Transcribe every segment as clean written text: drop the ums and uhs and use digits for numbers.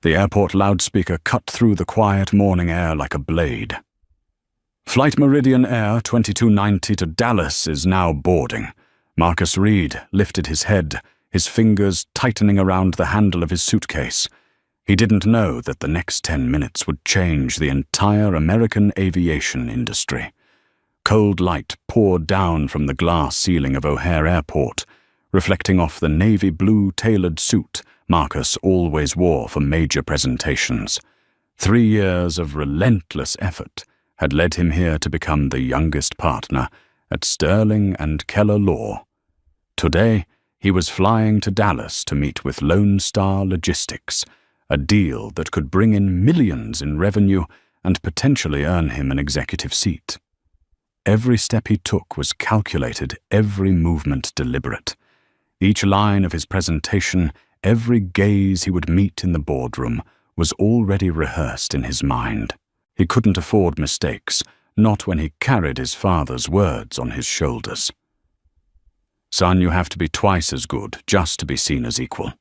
The airport loudspeaker cut through the quiet morning air like a blade. Flight Meridian Air 2290 to Dallas is now boarding. Marcus Reed lifted his head, his fingers tightening around the handle of his suitcase. He didn't know that the next 10 minutes would change the entire American aviation industry. Cold light poured down from the glass ceiling of O'Hare Airport, reflecting off the navy blue tailored suit Marcus always wore for major presentations. 3 years of relentless effort had led him here to become the youngest partner at Sterling and Keller Law. Today, he was flying to Dallas to meet with Lone Star Logistics, a deal that could bring in millions in revenue and potentially earn him an executive seat. Every step he took was calculated, every movement deliberate. Each line of his presentation, every gaze he would meet in the boardroom, was already rehearsed in his mind. He couldn't afford mistakes, not when he carried his father's words on his shoulders. "Son, you have to be twice as good just to be seen as equal."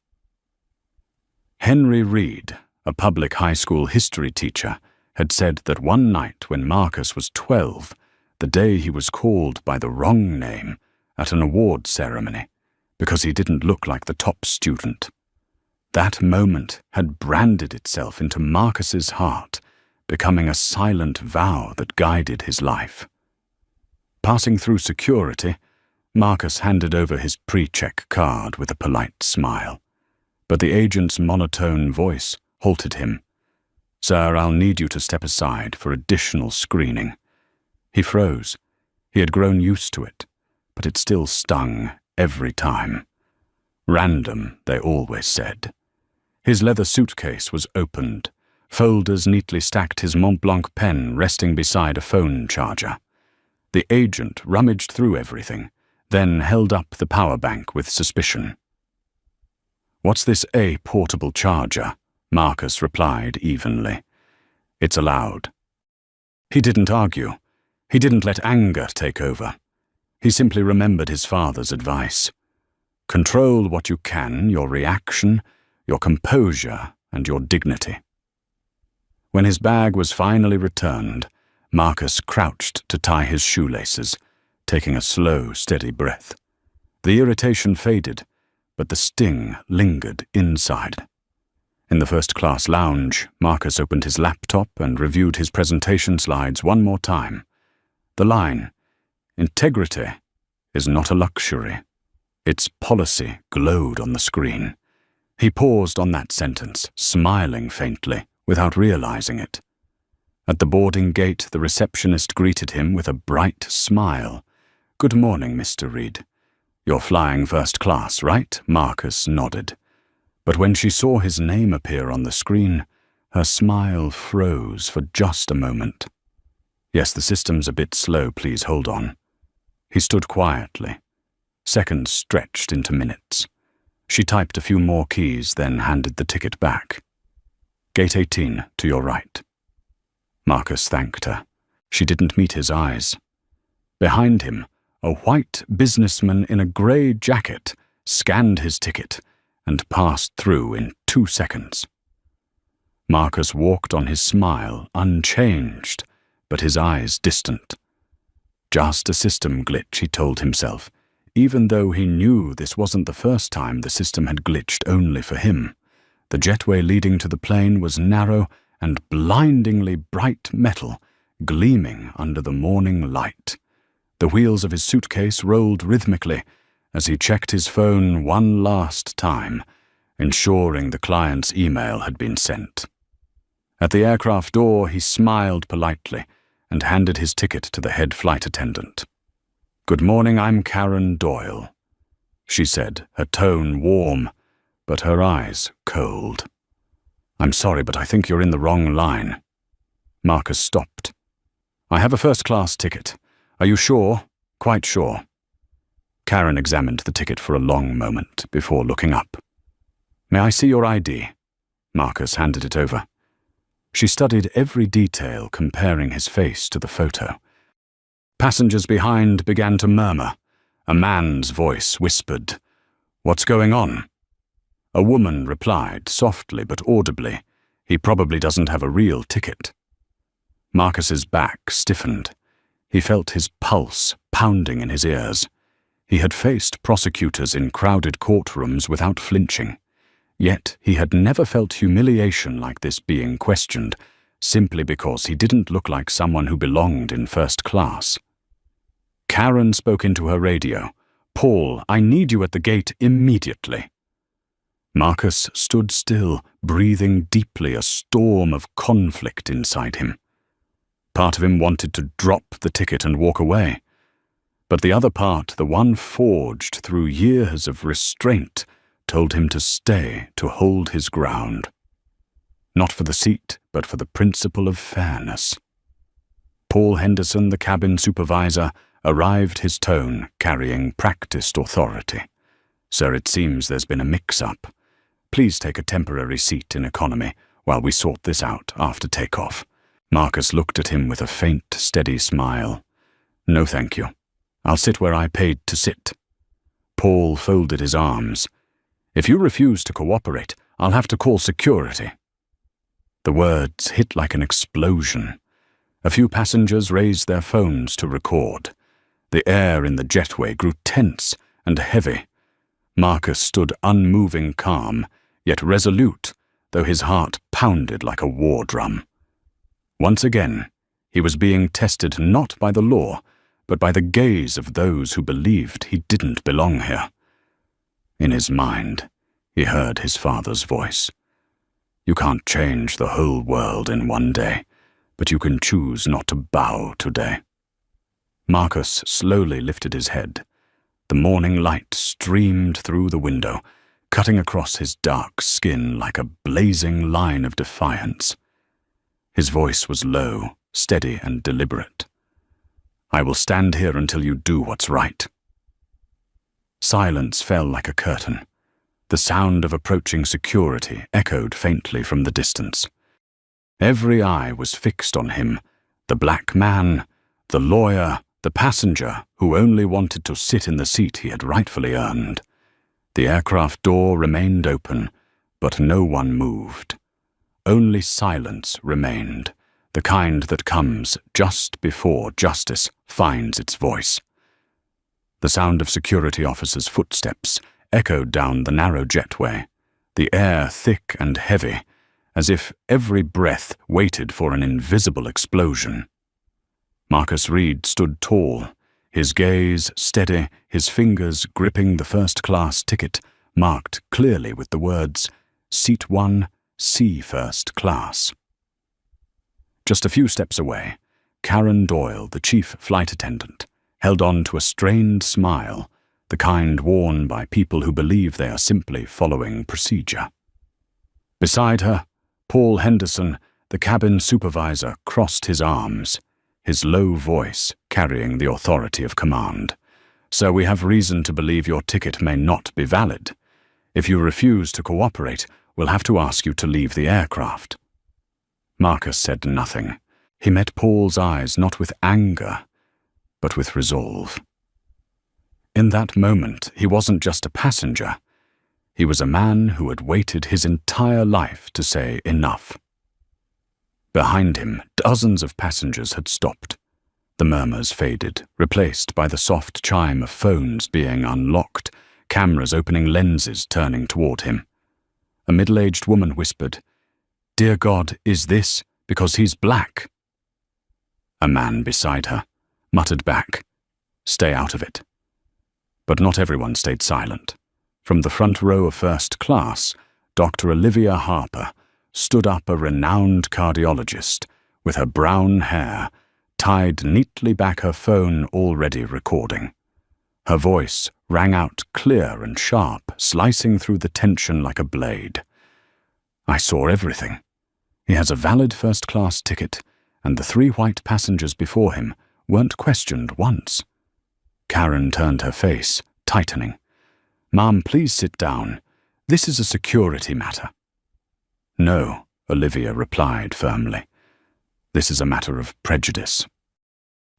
Henry Reed, a public high school history teacher, had said that one night when Marcus was 12, the day he was called by the wrong name at an award ceremony, because he didn't look like the top student. That moment had branded itself into Marcus's heart, becoming a silent vow that guided his life. Passing through security, Marcus handed over his pre-check card with a polite smile, but the agent's monotone voice halted him. "Sir, I'll need you to step aside for additional screening." He froze. He had grown used to it, but it still stung every time. Random, they always said. His leather suitcase was opened. Folders neatly stacked his Mont Blanc pen resting beside a phone charger. The agent rummaged through everything, then held up the power bank with suspicion. "What's this A portable charger?" Marcus replied evenly. "It's allowed." He didn't argue. He didn't let anger take over. He simply remembered his father's advice. Control what you can, your reaction, your composure, and your dignity. When his bag was finally returned, Marcus crouched to tie his shoelaces, taking a slow, steady breath. The irritation faded, but the sting lingered inside. In the first-class lounge, Marcus opened his laptop and reviewed his presentation slides one more time. The line, "Integrity is not a luxury. Its policy," glowed on the screen. He paused on that sentence, smiling faintly, without realizing it. At the boarding gate, the receptionist greeted him with a bright smile. "Good morning, Mr. Reed. You're flying first class, right?" Marcus nodded. But when she saw his name appear on the screen, her smile froze for just a moment. "Yes, the system's a bit slow, please hold on." He stood quietly. Seconds stretched into minutes. She typed a few more keys, then handed the ticket back. "Gate 18, to your right." Marcus thanked her. She didn't meet his eyes. Behind him, a white businessman in a grey jacket scanned his ticket and passed through in 2 seconds. Marcus walked on his smile, unchanged, but his eyes distant. Just a system glitch, he told himself, even though he knew this wasn't the first time the system had glitched only for him. The jetway leading to the plane was narrow and blindingly bright metal, gleaming under the morning light. The wheels of his suitcase rolled rhythmically as he checked his phone one last time, ensuring the client's email had been sent. At the aircraft door, he smiled politely and handed his ticket to the head flight attendant. "Good morning, I'm Karen Doyle," she said, her tone warm, but her eyes cold. "I'm sorry, but I think you're in the wrong line." Marcus stopped. "I have a first-class ticket. Are you sure?" "Quite sure." Karen examined the ticket for a long moment before looking up. "May I see your ID?" Marcus handed it over. She studied every detail, comparing his face to the photo. Passengers behind began to murmur. A man's voice whispered, "What's going on?" A woman replied, softly but audibly, "He probably doesn't have a real ticket." Marcus's back stiffened. He felt his pulse pounding in his ears. He had faced prosecutors in crowded courtrooms without flinching. Yet he had never felt humiliation like this being questioned, simply because he didn't look like someone who belonged in first class. Karen spoke into her radio. "Paul, I need you at the gate immediately." Marcus stood still, breathing deeply, a storm of conflict inside him. Part of him wanted to drop the ticket and walk away. But the other part, the one forged through years of restraint, told him to stay, to hold his ground. Not for the seat, but for the principle of fairness. Paul Henderson, the cabin supervisor, arrived, his tone carrying practiced authority. "Sir, it seems there's been a mix-up. Please take a temporary seat in economy while we sort this out after takeoff." Marcus looked at him with a faint, steady smile. "No, thank you. I'll sit where I paid to sit." Paul folded his arms. "If you refuse to cooperate, I'll have to call security." The words hit like an explosion. A few passengers raised their phones to record. The air in the jetway grew tense and heavy. Marcus stood unmoving, calm, yet resolute, though his heart pounded like a war drum. Once again, he was being tested not by the law, but by the gaze of those who believed he didn't belong here. In his mind, he heard his father's voice. "You can't change the whole world in one day, but you can choose not to bow today." Marcus slowly lifted his head. The morning light streamed through the window, cutting across his dark skin like a blazing line of defiance. His voice was low, steady, and deliberate. "I will stand here until you do what's right." Silence fell like a curtain. The sound of approaching security echoed faintly from the distance. Every eye was fixed on him, the black man, the lawyer, the passenger who only wanted to sit in the seat he had rightfully earned. The aircraft door remained open, but no one moved. Only silence remained, the kind that comes just before justice finds its voice. The sound of security officers' footsteps echoed down the narrow jetway, the air thick and heavy, as if every breath waited for an invisible explosion. Marcus Reed stood tall, his gaze steady, his fingers gripping the first-class ticket, marked clearly with the words, "Seat 1, C First Class." Just a few steps away, Karen Doyle, the chief flight attendant, held on to a strained smile, the kind worn by people who believe they are simply following procedure. Beside her, Paul Henderson, the cabin supervisor, crossed his arms, his low voice carrying the authority of command. "Sir, we have reason to believe your ticket may not be valid. If you refuse to cooperate, we'll have to ask you to leave the aircraft." Marcus said nothing. He met Paul's eyes not with anger, but with resolve. In that moment, he wasn't just a passenger. He was a man who had waited his entire life to say enough. Behind him, dozens of passengers had stopped. The murmurs faded, replaced by the soft chime of phones being unlocked, cameras opening lenses turning toward him. A middle-aged woman whispered, "Dear God, is this because he's black?" A man beside her muttered back, "Stay out of it." But not everyone stayed silent. From the front row of first class, Dr. Olivia Harper stood up, a renowned cardiologist, with her brown hair tied neatly back, her phone already recording. Her voice rang out clear and sharp, slicing through the tension like a blade. "I saw everything. He has a valid first-class ticket, and the 3 white passengers before him weren't questioned once." Karen turned her face, tightening. "Ma'am, please sit down. This is a security matter." "No," Olivia replied firmly. "This is a matter of prejudice."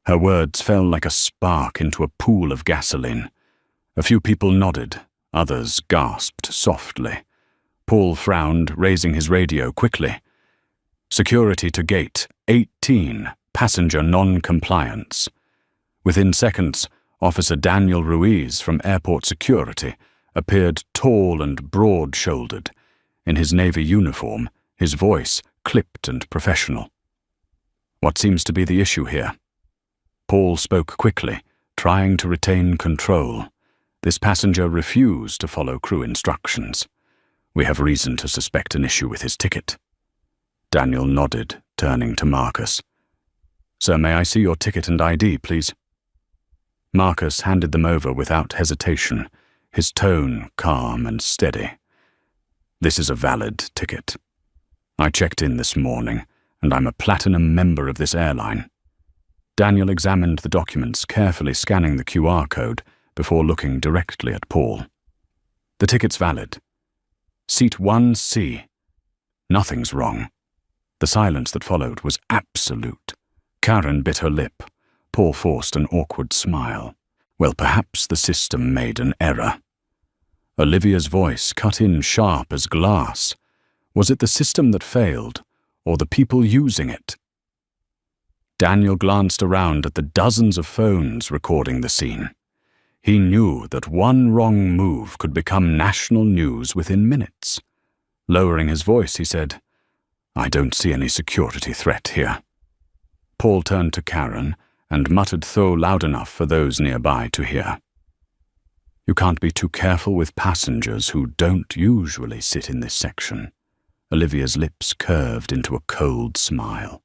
Her words fell like a spark into a pool of gasoline. A few people nodded, others gasped softly. Paul frowned, raising his radio quickly. Security to gate 18, passenger non-compliance. Within seconds, Officer Daniel Ruiz from Airport Security appeared tall and broad-shouldered. In his Navy uniform, his voice clipped and professional. What seems to be the issue here? Paul spoke quickly, trying to retain control. This passenger refused to follow crew instructions. We have reason to suspect an issue with his ticket. Daniel nodded, turning to Marcus. Sir, may I see your ticket and ID, please? Marcus handed them over without hesitation, his tone calm and steady. This is a valid ticket. I checked in this morning, and I'm a platinum member of this airline. Daniel examined the documents, carefully scanning the QR code before looking directly at Paul. The ticket's valid. Seat 1C. Nothing's wrong. The silence that followed was absolute. Karen bit her lip. Paul forced an awkward smile. Well, perhaps the system made an error. Olivia's voice cut in sharp as glass. Was it the system that failed, or the people using it? Daniel glanced around at the dozens of phones recording the scene. He knew that one wrong move could become national news within minutes. Lowering his voice, he said, I don't see any security threat here. Paul turned to Karen and muttered though loud enough for those nearby to hear. You can't be too careful with passengers who don't usually sit in this section. Olivia's lips curved into a cold smile.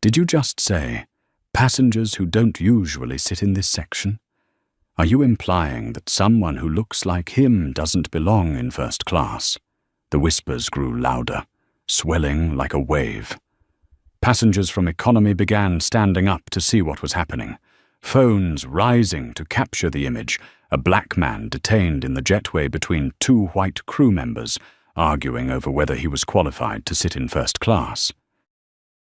Did you just say, passengers who don't usually sit in this section? Are you implying that someone who looks like him doesn't belong in first class? The whispers grew louder, swelling like a wave. Passengers from economy began standing up to see what was happening, phones rising to capture the image, a black man detained in the jetway between two white crew members, arguing over whether he was qualified to sit in first class.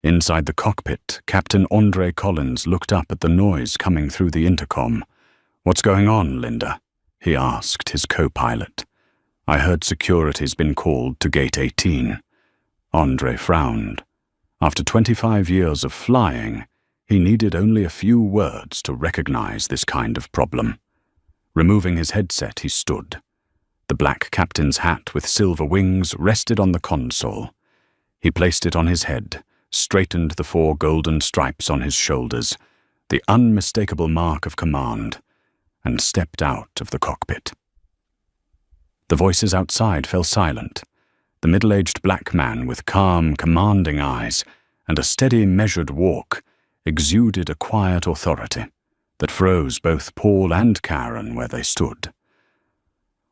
Inside the cockpit, Captain Andre Collins looked up at the noise coming through the intercom. What's going on, Linda? He asked his co-pilot. I heard security's been called to gate 18. Andre frowned. After 25 years of flying, he needed only a few words to recognize this kind of problem. Removing his headset, he stood. The black captain's hat with silver wings rested on the console. He placed it on his head, straightened the 4 golden stripes on his shoulders, the unmistakable mark of command, and stepped out of the cockpit. The voices outside fell silent. The middle-aged black man with calm, commanding eyes and a steady, measured walk exuded a quiet authority that froze both Paul and Karen where they stood.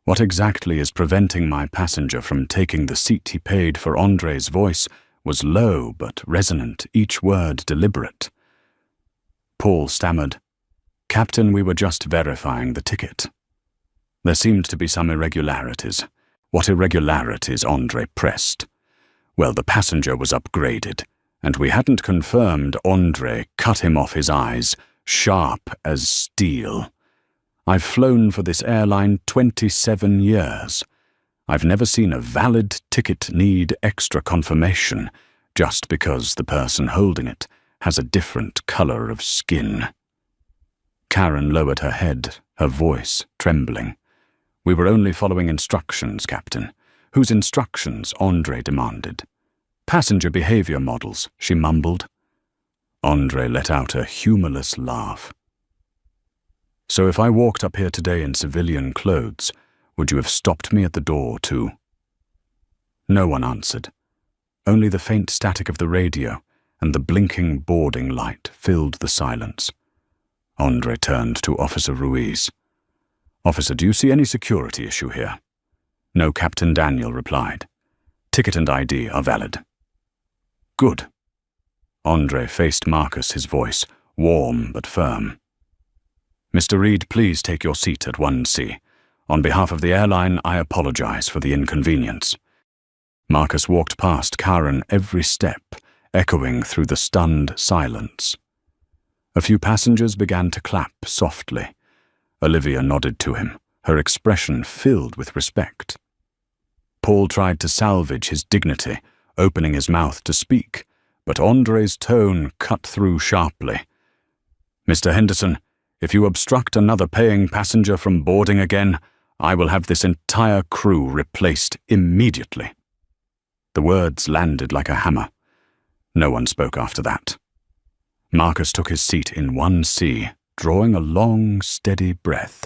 What exactly is preventing my passenger from taking the seat he paid for? Andre's voice was low but resonant, each word deliberate. Paul stammered, Captain, we were just verifying the ticket. There seemed to be some irregularities. What irregularities? Andre pressed. Well, the passenger was upgraded, and we hadn't confirmed. Andre cut him off, his eyes sharp as steel. I've flown for this airline 27 years. I've never seen a valid ticket need extra confirmation just because the person holding it has a different color of skin. Karen lowered her head, her voice trembling. We were only following instructions, Captain. Whose instructions? Andre demanded. Passenger behavior models, she mumbled. Andre let out a humorless laugh. So if I walked up here today in civilian clothes, would you have stopped me at the door too? No one answered. Only the faint static of the radio and the blinking boarding light filled the silence. Andre turned to Officer Ruiz. Officer, do you see any security issue here? No, Captain, Daniel replied. Ticket and ID are valid. Good. Andre faced Marcus, his voice warm but firm. Mr. Reed, please take your seat at 1C. On behalf of the airline, I apologize for the inconvenience. Marcus walked past Karen every step, echoing through the stunned silence. A few passengers began to clap softly. Olivia nodded to him, her expression filled with respect. Paul tried to salvage his dignity, opening his mouth to speak, but Andre's tone cut through sharply. "Mr. Henderson, if you obstruct another paying passenger from boarding again, I will have this entire crew replaced immediately." The words landed like a hammer. No one spoke after that. Marcus took his seat in 1C, drawing a long, steady breath.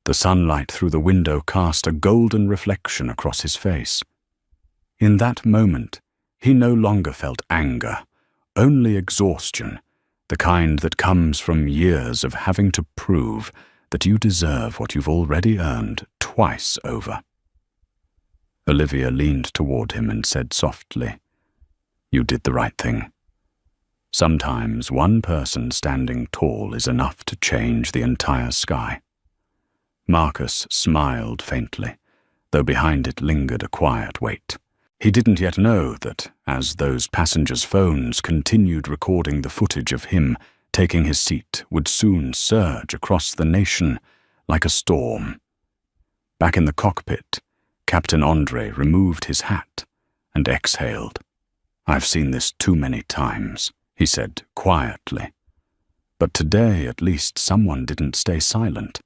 The sunlight through the window cast a golden reflection across his face. In that moment, he no longer felt anger, only exhaustion, the kind that comes from years of having to prove that you deserve what you've already earned twice over. Olivia leaned toward him and said softly, "You did the right thing. Sometimes one person standing tall is enough to change the entire sky." Marcus smiled faintly, though behind it lingered a quiet weight. He didn't yet know that, as those passengers' phones continued recording the footage of him taking his seat, would soon surge across the nation like a storm. Back in the cockpit, Captain Andre removed his hat and exhaled. "I've seen this too many times," he said quietly. But today, at least, someone didn't stay silent.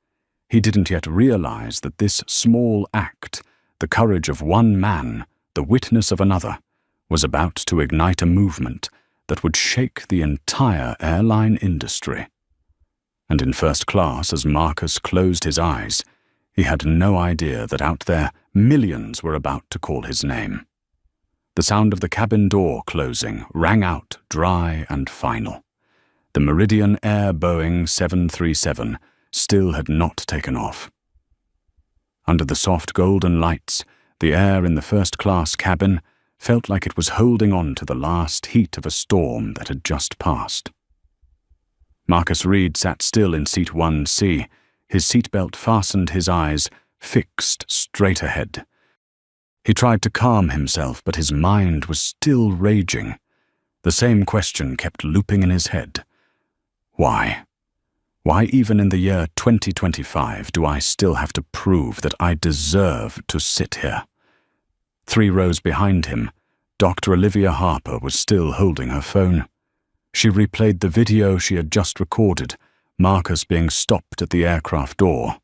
He didn't yet realize that this small act, the courage of one man, the witness of another, was about to ignite a movement that would shake the entire airline industry. And in first class, as Marcus closed his eyes, he had no idea that out there millions were about to call his name. The sound of the cabin door closing rang out dry and final. The Meridian Air Boeing 737 still had not taken off. Under the soft golden lights, the air in the first-class cabin felt like it was holding on to the last heat of a storm that had just passed. Marcus Reed sat still in seat 1C, his seatbelt fastened, his eyes fixed straight ahead. He tried to calm himself, but his mind was still raging. The same question kept looping in his head. Why? Why even in the year 2025 do I still have to prove that I deserve to sit here? 3 rows behind him, Dr. Olivia Harper was still holding her phone. She replayed the video she had just recorded, Marcus being stopped at the aircraft door.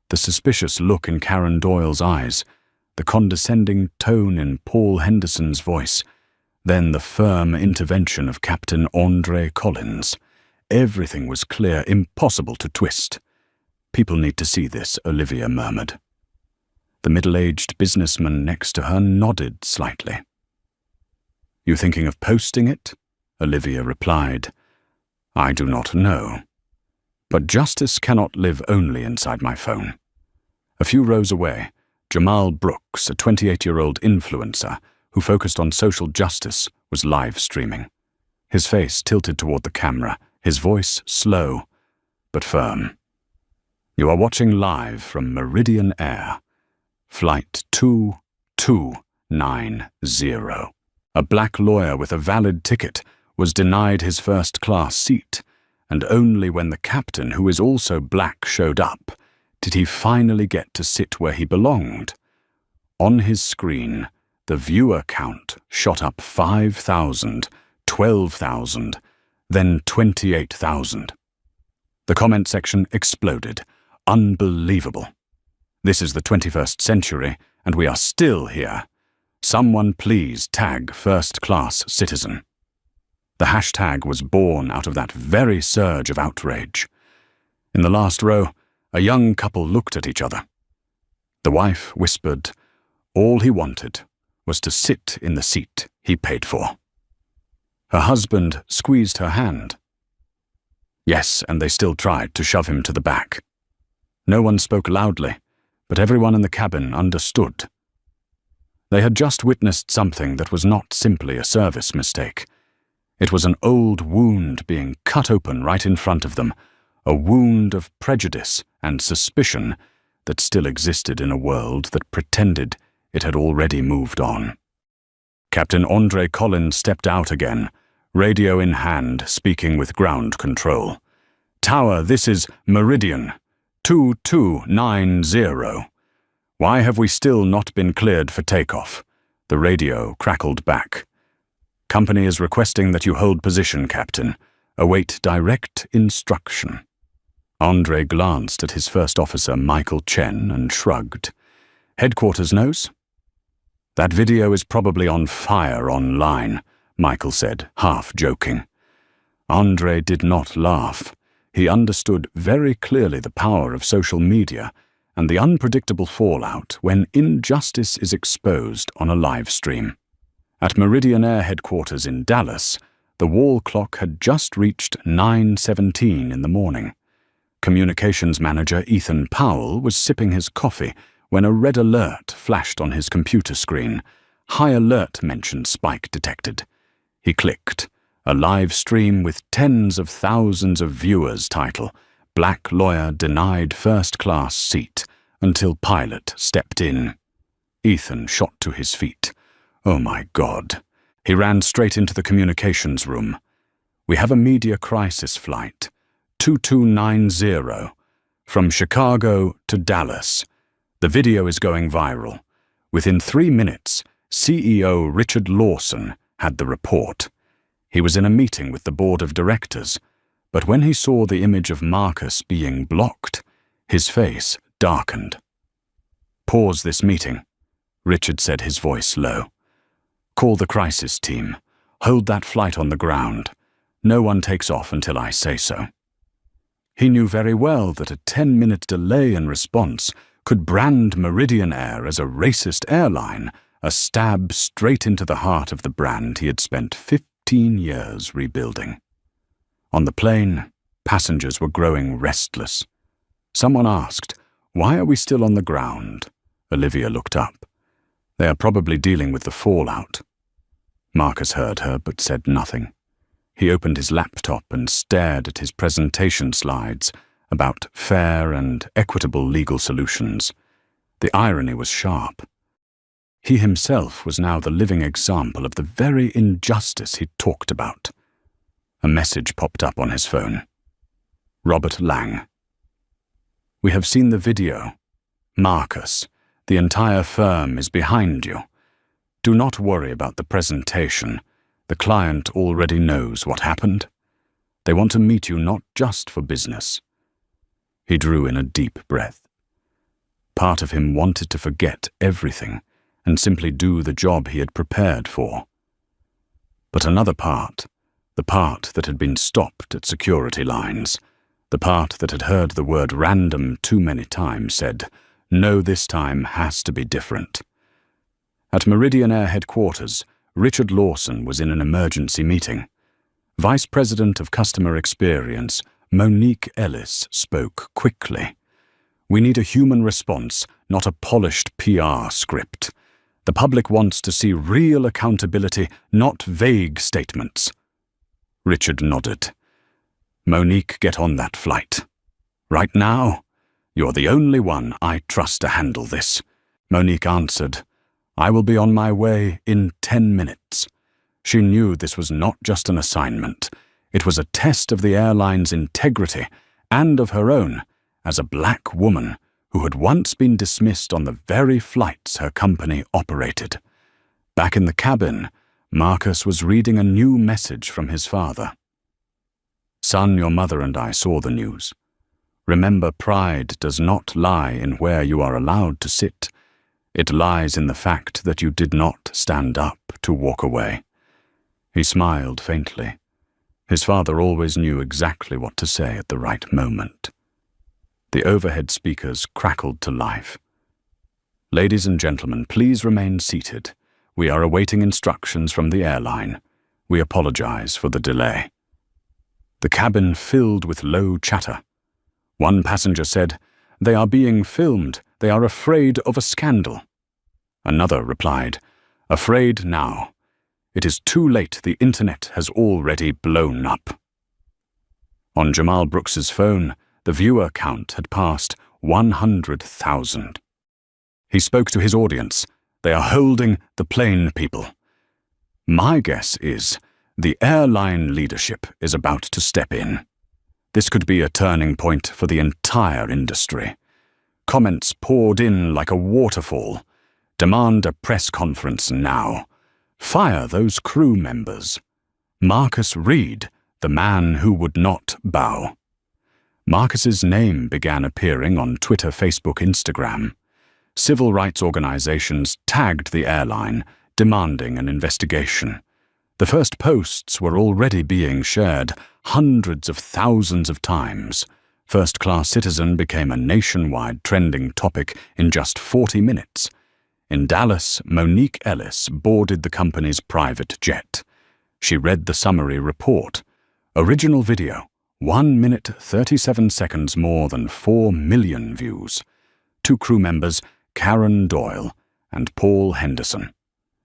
The suspicious look in Karen Doyle's eyes, the condescending tone in Paul Henderson's voice, then the firm intervention of Captain Andre Collins. Everything was clear, impossible to twist. "People need to see this," Olivia murmured. The middle-aged businessman next to her nodded slightly. "You thinking of posting it?" Olivia replied. "I do not know. But justice cannot live only inside my phone." A few rows away, Jamal Brooks, a 28-year-old influencer who focused on social justice, was live streaming. His face tilted toward the camera, his voice slow but firm. "You are watching live from Meridian Air, Flight 2290. A black lawyer with a valid ticket was denied his first-class seat, and only when the captain, who is also black, showed up, did he finally get to sit where he belonged. On his screen, the viewer count shot up 5,000, 12,000, then 28,000. The comment section exploded. Unbelievable. This is the 21st century, and we are still here. Someone please tag first-class citizen. The hashtag was born out of that very surge of outrage. In the last row, a young couple looked at each other. The wife whispered, all he wanted was to sit in the seat he paid for. Her husband squeezed her hand. Yes, and they still tried to shove him to the back. No one spoke loudly, but everyone in the cabin understood. They had just witnessed something that was not simply a service mistake. It was an old wound being cut open right in front of them, a wound of prejudice and suspicion that still existed in a world that pretended it had already moved on. Captain Andre Collins stepped out again, radio in hand, speaking with ground control. Tower, this is Meridian 2290. Why have we still not been cleared for takeoff? The radio crackled back. Company is requesting that you hold position, Captain. Await direct instruction. Andre glanced at his first officer, Michael Chen, and shrugged. Headquarters knows? That video is probably on fire online, Michael said, half joking. Andre did not laugh. He understood very clearly the power of social media and the unpredictable fallout when injustice is exposed on a live stream. At Meridian Air headquarters in Dallas, the wall clock had just reached 9:17 in the morning. Communications manager Ethan Powell was sipping his coffee when a red alert flashed on his computer screen. High alert mentioned spike detected. He clicked. A live stream with tens of thousands of viewers title, Black Lawyer Denied First Class Seat Until Pilot Stepped In. Ethan shot to his feet. Oh my God. He ran straight into the communications room. We have a media crisis flight, 2290, from Chicago to Dallas. The video is going viral. Within 3 minutes, CEO Richard Lawson had the report. He was in a meeting with the board of directors, but when he saw the image of Marcus being blocked, his face darkened. Pause this meeting, Richard said, his voice low. Call the crisis team. Hold that flight on the ground. No one takes off until I say so. He knew very well that a 10-minute delay in response could brand Meridian Air as a racist airline, a stab straight into the heart of the brand he had spent 15 years rebuilding. On the plane, passengers were growing restless. Someone asked, "Why are we still on the ground?" Olivia looked up. "They are probably dealing with the fallout." Marcus heard her but said nothing. He opened his laptop and stared at his presentation slides about fair and equitable legal solutions. The irony was sharp. He himself was now the living example of the very injustice he'd talked about. A message popped up on his phone. Robert Lang. "We have seen the video. Marcus, the entire firm is behind you. Do not worry about the presentation. The client already knows what happened. They want to meet you not just for business." He drew in a deep breath. Part of him wanted to forget everything and simply do the job he had prepared for. But another part, the part that had been stopped at security lines, the part that had heard the word random too many times, said, "No, this time has to be different." At Meridian Air headquarters, Richard Lawson was in an emergency meeting. Vice President of Customer Experience, Monique Ellis, spoke quickly. "We need a human response, not a polished PR script. The public wants to see real accountability, not vague statements." Richard nodded. "Monique, get on that flight. Right now? You're the only one I trust to handle this." Monique answered, "I will be on my way in 10 minutes. She knew this was not just an assignment. It was a test of the airline's integrity and of her own as a black woman who had once been dismissed on the very flights her company operated. Back in the cabin, Marcus was reading a new message from his father. "Son, your mother and I saw the news. Remember, pride does not lie in where you are allowed to sit. It lies in the fact that you did not stand up to walk away." He smiled faintly. His father always knew exactly what to say at the right moment. The overhead speakers crackled to life. "Ladies and gentlemen, please remain seated. We are awaiting instructions from the airline. We apologize for the delay." The cabin filled with low chatter. One passenger said, "They are being filmed. They are afraid of a scandal." Another replied, "Afraid now. It is too late. The internet has already blown up." On Jamal Brooks's phone, the viewer count had passed 100,000. He spoke to his audience. "They are holding the plane, people. My guess is the airline leadership is about to step in. This could be a turning point for the entire industry. Comments poured in like a waterfall. Demand a press conference now. Fire those crew members. Marcus Reed, the man who would not bow. Marcus's name began appearing on Twitter, Facebook, Instagram. Civil rights organizations tagged the airline, demanding an investigation. The first posts were already being shared hundreds of thousands of times. First-class citizen became a nationwide trending topic in just 40 minutes. In Dallas, Monique Ellis boarded the company's private jet. She read the summary report. Original video, 1 minute 37 seconds, more than 4 million views. 2 crew members, Karen Doyle and Paul Henderson.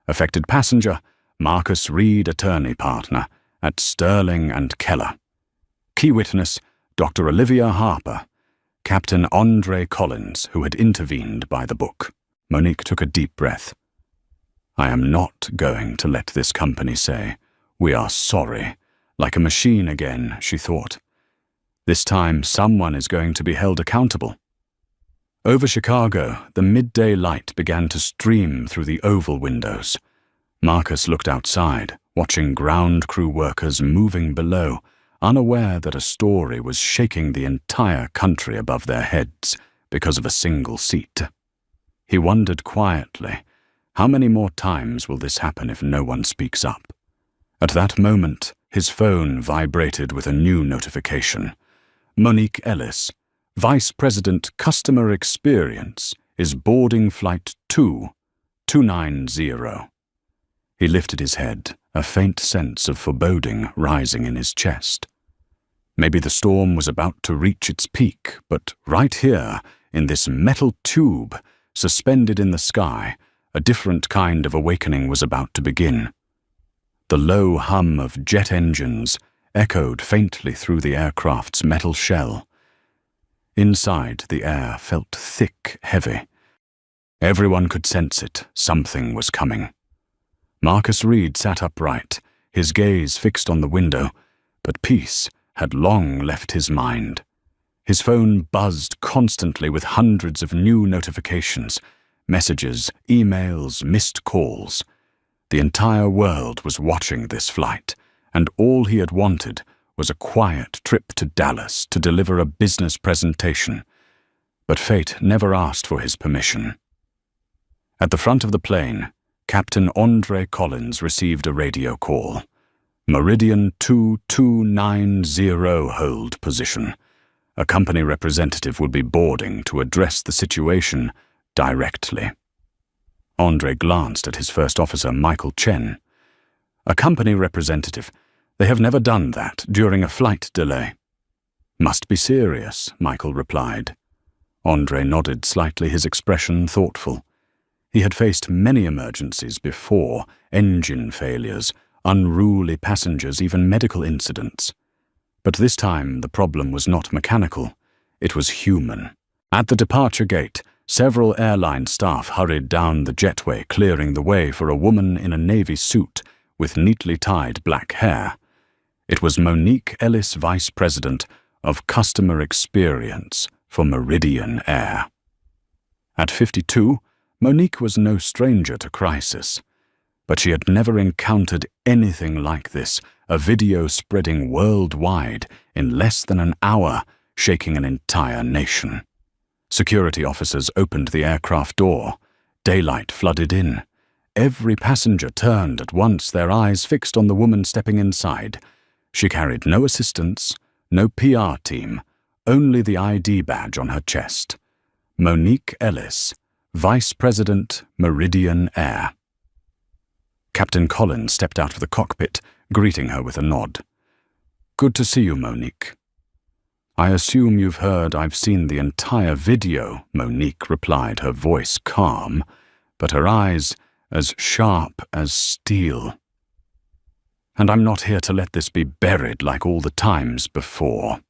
Affected passenger, Marcus Reed, attorney partner at Sterling and Keller. Key witness, Dr. Olivia Harper, Captain Andre Collins, who had intervened by the book. Monique took a deep breath. I am not going to let this company say, "We are sorry." Like a machine again, she thought. This time someone is going to be held accountable. Over Chicago, the midday light began to stream through the oval windows. Marcus looked outside, watching ground crew workers moving below, unaware that a story was shaking the entire country above their heads because of a single seat. He wondered quietly, how many more times will this happen if no one speaks up? At that moment, his phone vibrated with a new notification. Monique Ellis, Vice President Customer Experience, is boarding Flight 2290. He lifted his head, a faint sense of foreboding rising in his chest. Maybe the storm was about to reach its peak, but right here, in this metal tube, suspended in the sky, a different kind of awakening was about to begin. The low hum of jet engines echoed faintly through the aircraft's metal shell. Inside, the air felt thick, heavy. Everyone could sense it. Something was coming. Marcus Reed sat upright, his gaze fixed on the window, but peace had long left his mind. His phone buzzed constantly with hundreds of new notifications, messages, emails, missed calls. The entire world was watching this flight, and all he had wanted was a quiet trip to Dallas to deliver a business presentation. But fate never asked for his permission. At the front of the plane, Captain Andre Collins received a radio call. Meridian 2290, hold position. A company representative will be boarding to address the situation directly. Andre glanced at his first officer, Michael Chen. A company representative. They have never done that during a flight delay. Must be serious, Michael replied. Andre nodded slightly, his expression thoughtful. He had faced many emergencies before, engine failures, unruly passengers, even medical incidents. But this time the problem was not mechanical, it was human. At the departure gate, several airline staff hurried down the jetway, clearing the way for a woman in a navy suit with neatly tied black hair. It was Monique Ellis, Vice President of Customer Experience for Meridian Air. At 52, Monique was no stranger to crisis. But she had never encountered anything like this, a video spreading worldwide in less than an hour, shaking an entire nation. Security officers opened the aircraft door. Daylight flooded in. Every passenger turned at once, their eyes fixed on the woman stepping inside. She carried no assistants, no PR team, only the ID badge on her chest. Monique Ellis, Vice President, Meridian Air. Captain Collins stepped out of the cockpit, greeting her with a nod. Good to see you, Monique. I assume you've heard I've seen the entire video, Monique replied, her voice calm, but her eyes as sharp as steel. And I'm not here to let this be buried like all the times before.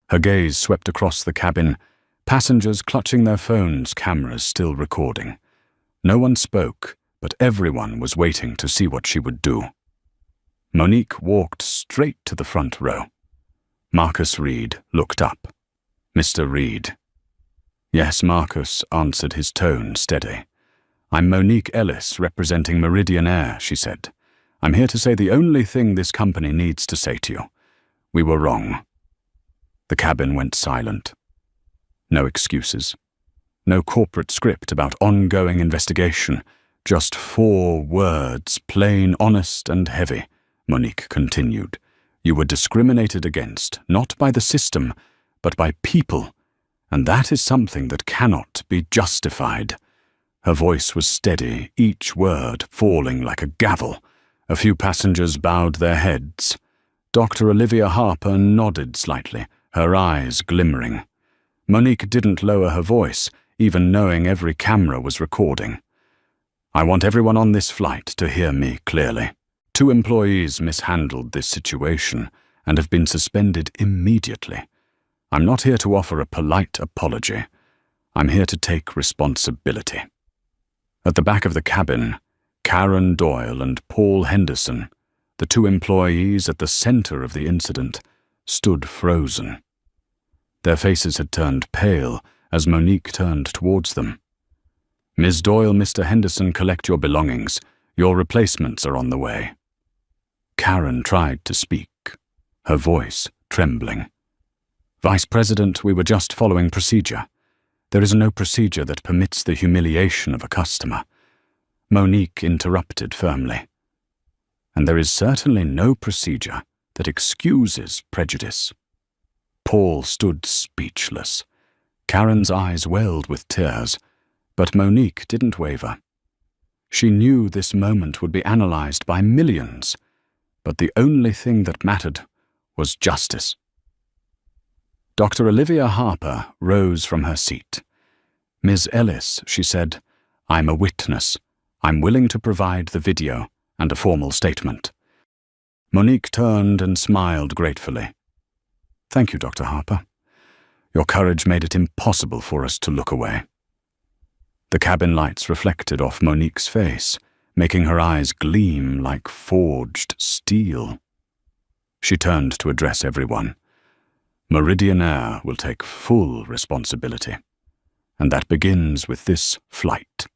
Her gaze swept across the cabin, passengers clutching their phones, cameras still recording. No one spoke, but everyone was waiting to see what she would do. Monique walked straight to the front row. Marcus Reed looked up. Mr. Reed. Yes, Marcus answered, his tone steady. I'm Monique Ellis, representing Meridian Air, she said. I'm here to say the only thing this company needs to say to you. We were wrong. The cabin went silent. No excuses. No corporate script about ongoing investigation. Just 4 words, plain, honest, and heavy. Monique continued. You were discriminated against, not by the system, but by people, and that is something that cannot be justified. Her voice was steady, each word falling like a gavel. A few passengers bowed their heads. Dr. Olivia Harper nodded slightly, her eyes glimmering. Monique didn't lower her voice, even knowing every camera was recording. I want everyone on this flight to hear me clearly. 2 employees mishandled this situation and have been suspended immediately. I'm not here to offer a polite apology. I'm here to take responsibility. At the back of the cabin, Karen Doyle and Paul Henderson, the 2 employees at the center of the incident, stood frozen. Their faces had turned pale as Monique turned towards them. Ms. Doyle, Mr. Henderson, collect your belongings. Your replacements are on the way. Karen tried to speak, her voice trembling. Vice President, we were just following procedure. There is no procedure that permits the humiliation of a customer. Monique interrupted firmly. And there is certainly no procedure that excuses prejudice. Paul stood speechless. Karen's eyes welled with tears, but Monique didn't waver. She knew this moment would be analyzed by millions, but the only thing that mattered was justice. Dr. Olivia Harper rose from her seat. Ms. Ellis, she said, I'm a witness. I'm willing to provide the video and a formal statement. Monique turned and smiled gratefully. Thank you, Dr. Harper. Your courage made it impossible for us to look away. The cabin lights reflected off Monique's face, making her eyes gleam like forged steel. She turned to address everyone. Meridian Air will take full responsibility, and that begins with this flight.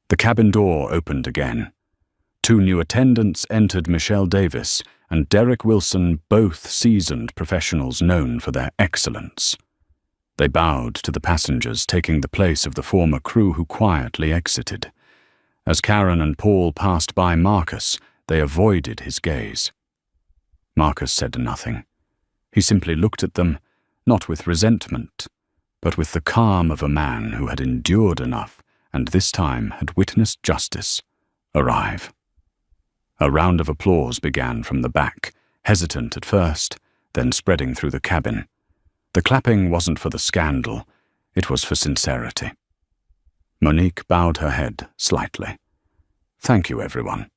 The cabin door opened again. 2 new attendants entered, Michelle Davis and Derek Wilson, both seasoned professionals known for their excellence. They bowed to the passengers, taking the place of the former crew who quietly exited. As Karen and Paul passed by Marcus, they avoided his gaze. Marcus said nothing. He simply looked at them, not with resentment, but with the calm of a man who had endured enough and this time had witnessed justice arrive. A round of applause began from the back, hesitant at first, then spreading through the cabin. The clapping wasn't for the scandal, it was for sincerity. Monique bowed her head slightly. Thank you, everyone.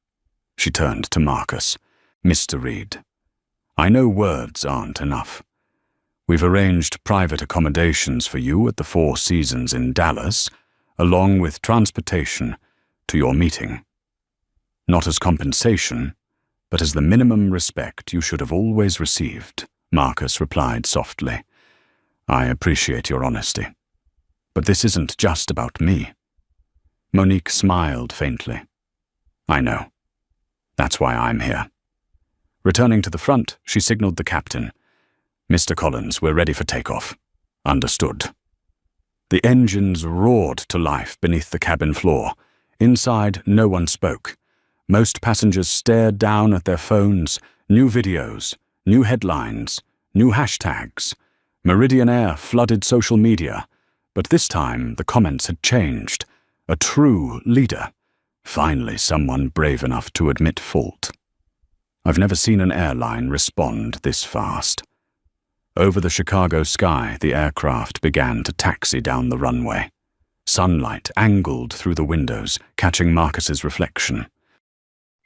She turned to Marcus. Mr. Reed, I know words aren't enough. We've arranged private accommodations for you at the 4 Seasons in Dallas, along with transportation to your meeting. Not as compensation, but as the minimum respect you should have always received, Marcus replied softly. I appreciate your honesty, but this isn't just about me. Monique smiled faintly. I know. That's why I'm here. Returning to the front, she signaled the captain. Mr. Collins, we're ready for takeoff. Understood. The engines roared to life beneath the cabin floor. Inside, no one spoke. Most passengers stared down at their phones, new videos, new headlines, new hashtags. Meridian Air flooded social media, but this time the comments had changed. A true leader. Finally, someone brave enough to admit fault. I've never seen an airline respond this fast. Over the Chicago sky, the aircraft began to taxi down the runway. Sunlight angled through the windows, catching Marcus's reflection.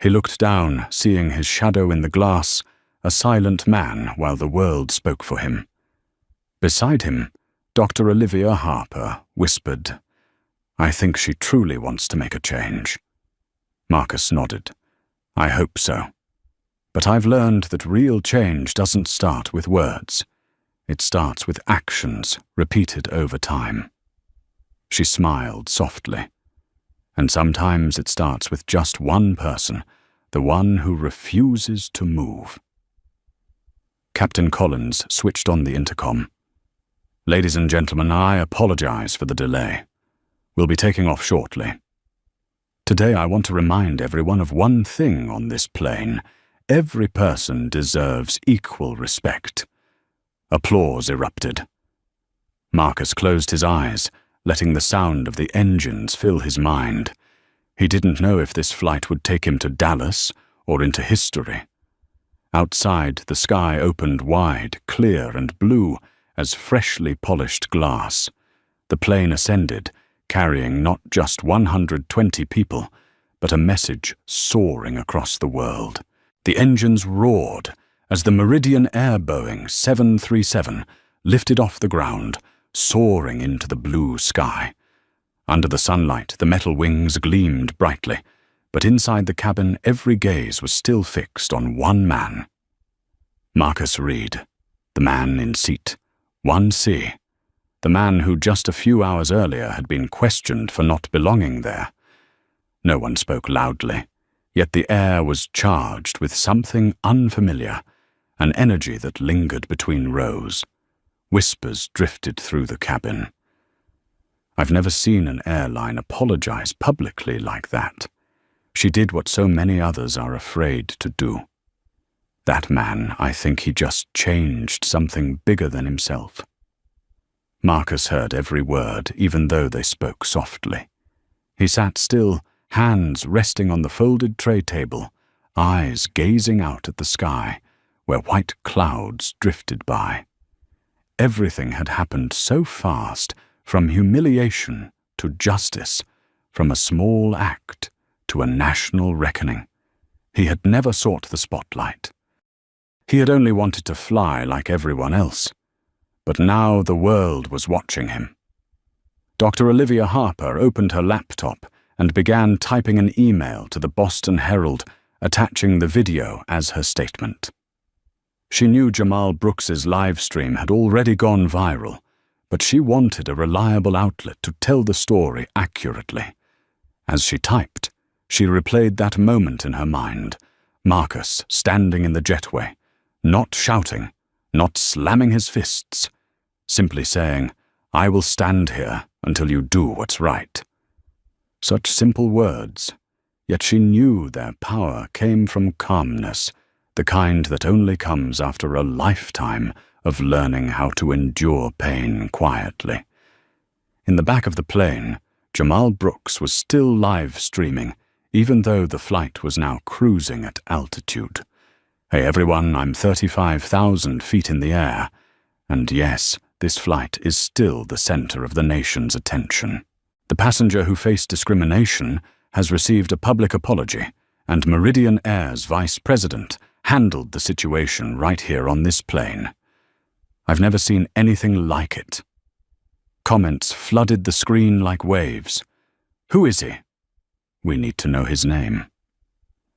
He looked down, seeing his shadow in the glass, a silent man while the world spoke for him. Beside him, Dr. Olivia Harper whispered, I think she truly wants to make a change. Marcus nodded. I hope so. But I've learned that real change doesn't start with words. It starts with actions repeated over time. She smiled softly. And sometimes it starts with just one person, the one who refuses to move. Captain Collins switched on the intercom. "Ladies and gentlemen, I apologize for the delay. We'll be taking off shortly. Today I want to remind everyone of one thing on this plane. Every person deserves equal respect." Applause erupted. Marcus closed his eyes, letting the sound of the engines fill his mind. He didn't know if this flight would take him to Dallas or into history. Outside, the sky opened wide, clear and blue as freshly polished glass. The plane ascended, carrying not just 120 people, but a message soaring across the world. The engines roared as the Meridian Air Boeing 737 lifted off the ground, soaring into the blue sky. Under the sunlight, the metal wings gleamed brightly, but inside the cabin every gaze was still fixed on one man. Marcus Reed, the man in seat 1C, the man who just a few hours earlier had been questioned for not belonging there. No one spoke loudly, yet the air was charged with something unfamiliar, an energy that lingered between rows. Whispers drifted through the cabin. I've never seen an airline apologize publicly like that. She did what so many others are afraid to do. That man, I think he just changed something bigger than himself. Marcus heard every word, even though they spoke softly. He sat still, hands resting on the folded tray table, eyes gazing out at the sky, where white clouds drifted by. Everything had happened so fast, from humiliation to justice, from a small act to a national reckoning. He had never sought the spotlight. He had only wanted to fly like everyone else. But now the world was watching him. Dr. Olivia Harper opened her laptop and began typing an email to the Boston Herald, attaching the video as her statement. She knew Jamal Brooks's live stream had already gone viral, but she wanted a reliable outlet to tell the story accurately. As she typed, she replayed that moment in her mind, Marcus standing in the jetway, not shouting, not slamming his fists, simply saying, "I will stand here until you do what's right." Such simple words, yet she knew their power came from calmness, the kind that only comes after a lifetime of learning how to endure pain quietly. In the back of the plane, Jamal Brooks was still live streaming, even though the flight was now cruising at altitude. "Hey everyone, I'm 35,000 feet in the air, and yes, this flight is still the center of the nation's attention. The passenger who faced discrimination has received a public apology, and Meridian Air's vice president handled the situation right here on this plane. I've never seen anything like it." Comments flooded the screen like waves. "Who is he?" "We need to know his name."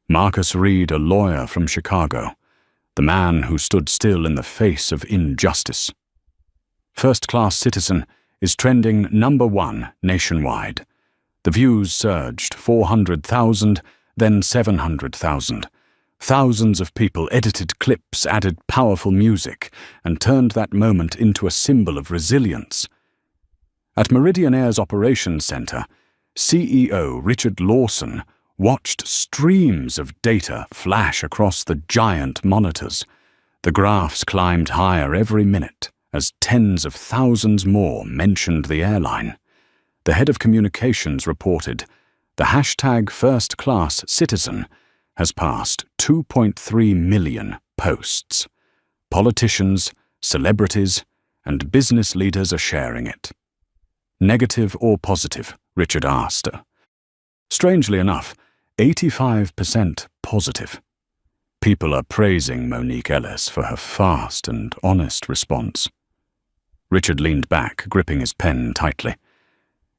Marcus Reed, a lawyer from Chicago, the man who stood still in the face of injustice. First-class citizen is trending #1 nationwide. The views surged 400,000, then 700,000. Thousands of people edited clips, added powerful music, and turned that moment into a symbol of resilience. At Meridian Air's operations center, CEO Richard Lawson watched streams of data flash across the giant monitors. The graphs climbed higher every minute as tens of thousands more mentioned the airline. The head of communications reported, "The hashtag first-class citizen has passed 2.3 million posts. Politicians, celebrities, and business leaders are sharing it." "Negative or positive?" Richard asked. Strangely enough, 85% positive. People are praising Monique Ellis for her fast and honest response. Richard leaned back, gripping his pen tightly.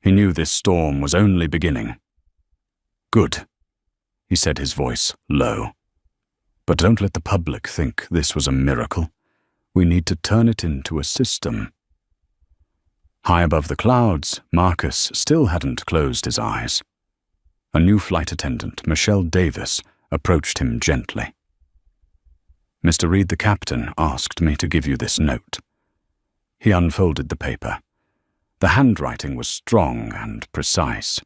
He knew this storm was only beginning. "Good," he said, his voice low. "But don't let the public think this was a miracle. We need to turn it into a system. High above the clouds, Marcus still hadn't closed his eyes. A new flight attendant, Michelle Davis, approached him gently. "Mr. Reed, the captain, asked me to give you this note." He unfolded the paper. The handwriting was strong and precise.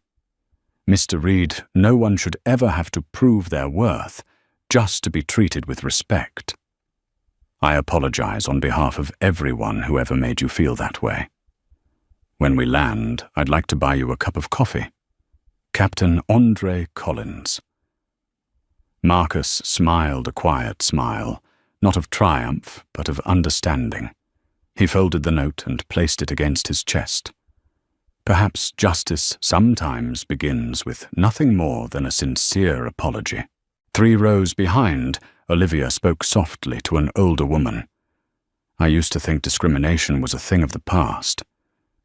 "Mr. Reed, no one should ever have to prove their worth just to be treated with respect. I apologize on behalf of everyone who ever made you feel that way. When we land, I'd like to buy you a cup of coffee. Captain Andre Collins." Marcus smiled a quiet smile, not of triumph, but of understanding. He folded the note and placed it against his chest. Perhaps justice sometimes begins with nothing more than a sincere apology. 3 rows behind, Olivia spoke softly to an older woman. "I used to think discrimination was a thing of the past,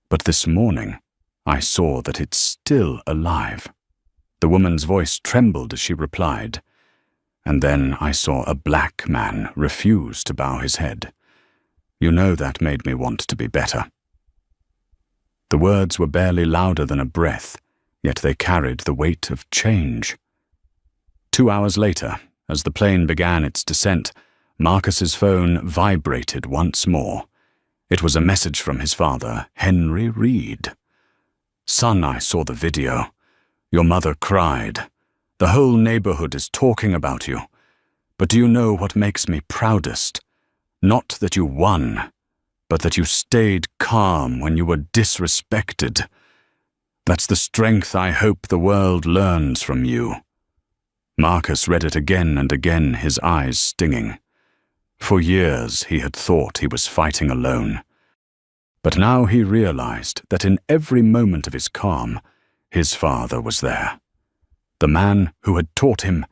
but this morning I saw that it's still alive." The woman's voice trembled as she replied, "And then I saw a black man refuse to bow his head. You know that made me want to be better." The words were barely louder than a breath, yet they carried the weight of change. 2 hours later, as the plane began its descent, Marcus's phone vibrated once more. It was a message from his father, Henry Reed. "Son, I saw the video. Your mother cried. The whole neighborhood is talking about you. But do you know what makes me proudest? Not that you won, but that you stayed calm when you were disrespected. That's the strength I hope the world learns from you." Marcus read it again and again, his eyes stinging. For years he had thought he was fighting alone. But now he realized that in every moment of his calm, his father was there. The man who had taught him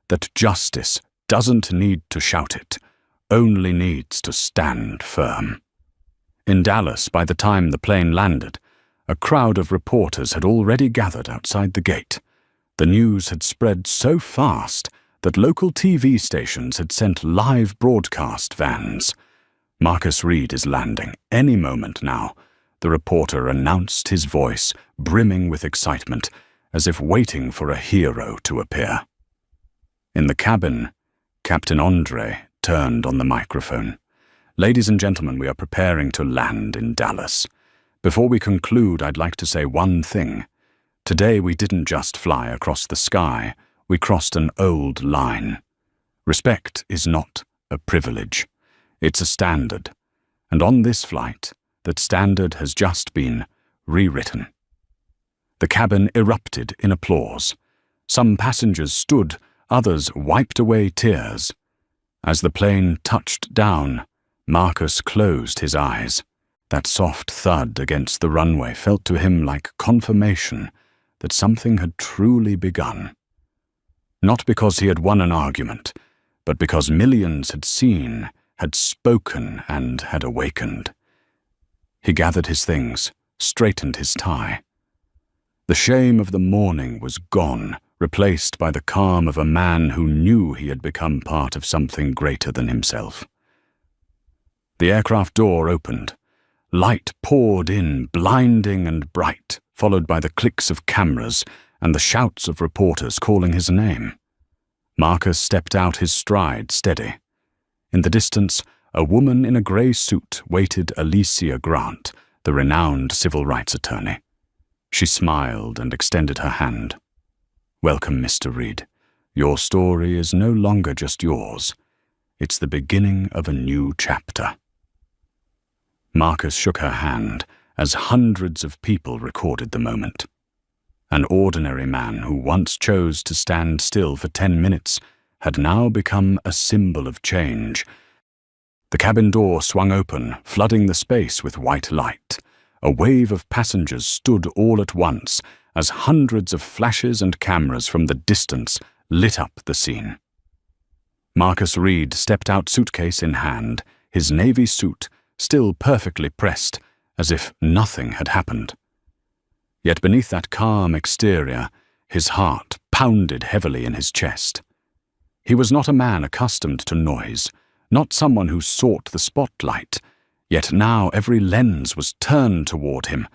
that justice doesn't need to shout it, only needs to stand firm. In Dallas, by the time the plane landed, a crowd of reporters had already gathered outside the gate. The news had spread so fast that local TV stations had sent live broadcast vans. "Marcus Reed is landing any moment now," the reporter announced, his voice brimming with excitement, as if waiting for a hero to appear. In the cabin, Captain Andre turned on the microphone. "Ladies and gentlemen, we are preparing to land in Dallas. Before we conclude, I'd like to say one thing. Today we didn't just fly across the sky, we crossed an old line. Respect is not a privilege. It's a standard. And on this flight, that standard has just been rewritten." The cabin erupted in applause. Some passengers stood, others wiped away tears. As the plane touched down, Marcus closed his eyes. That soft thud against the runway felt to him like confirmation that something had truly begun. Not because he had won an argument, but because millions had seen, had spoken, and had awakened. He gathered his things, straightened his tie. The shame of the morning was gone, replaced by the calm of a man who knew he had become part of something greater than himself. The aircraft door opened. Light poured in, blinding and bright, followed by the clicks of cameras and the shouts of reporters calling his name. Marcus stepped out, his stride steady. In the distance, a woman in a grey suit waited Alicia Grant, the renowned civil rights attorney. She smiled and extended her hand. "Welcome, Mr. Reed. Your story is no longer just yours. It's the beginning of a new chapter." Marcus shook her hand as hundreds of people recorded the moment. An ordinary man who once chose to stand still for 10 minutes had now become a symbol of change. The cabin door swung open, flooding the space with white light. A wave of passengers stood all at once as hundreds of flashes and cameras from the distance lit up the scene. Marcus Reed stepped out, suitcase in hand, his navy suit still perfectly pressed, as if nothing had happened. Yet beneath that calm exterior, his heart pounded heavily in his chest. He was not a man accustomed to noise, not someone who sought the spotlight, yet now every lens was turned toward him,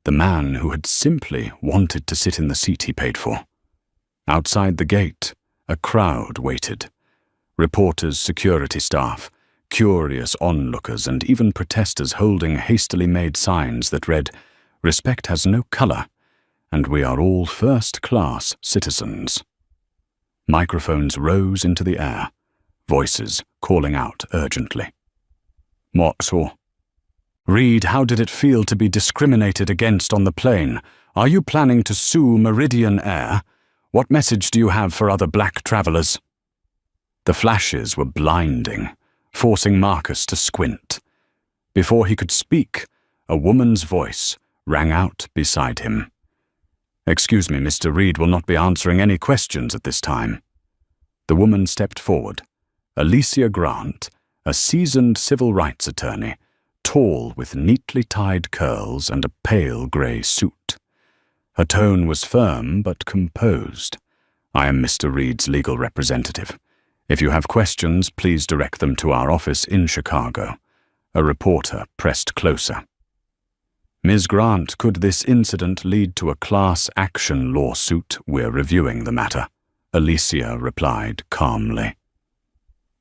the man who had simply wanted to sit in the seat he paid for. Outside the gate, a crowd waited. Reporters, security staff, curious onlookers, and even protesters holding hastily made signs that read, "Respect has no color, and we are all first-class citizens." Microphones rose into the air, voices calling out urgently. "Motso. Reed, how did it feel to be discriminated against on the plane? Are you planning to sue Meridian Air? What message do you have for other black travelers?" The flashes were blinding, forcing Marcus to squint. Before he could speak, a woman's voice rang out beside him. "Excuse me, Mr. Reed will not be answering any questions at this time." The woman stepped forward. Alicia Grant, a seasoned civil rights attorney, tall with neatly tied curls and a pale grey suit. Her tone was firm but composed. "I am Mr. Reed's legal representative. If you have questions, please direct them to our office in Chicago." A reporter pressed closer. "Ms. Grant, could this incident lead to a class action lawsuit? We're reviewing the matter," Alicia replied calmly.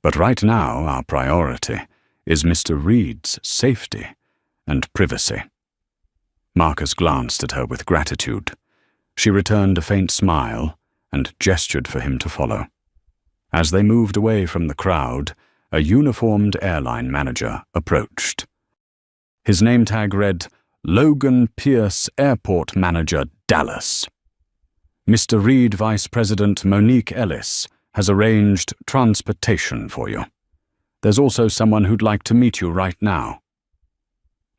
"But right now, our priority is Mr. Reed's safety and privacy." Marcus glanced at her with gratitude. She returned a faint smile and gestured for him to follow. As they moved away from the crowd, a uniformed airline manager approached. His name tag read, "Logan Pierce, Airport Manager, Dallas. Mr. Reed, Vice President Monique Ellis, has arranged transportation for you. There's also someone who'd like to meet you right now."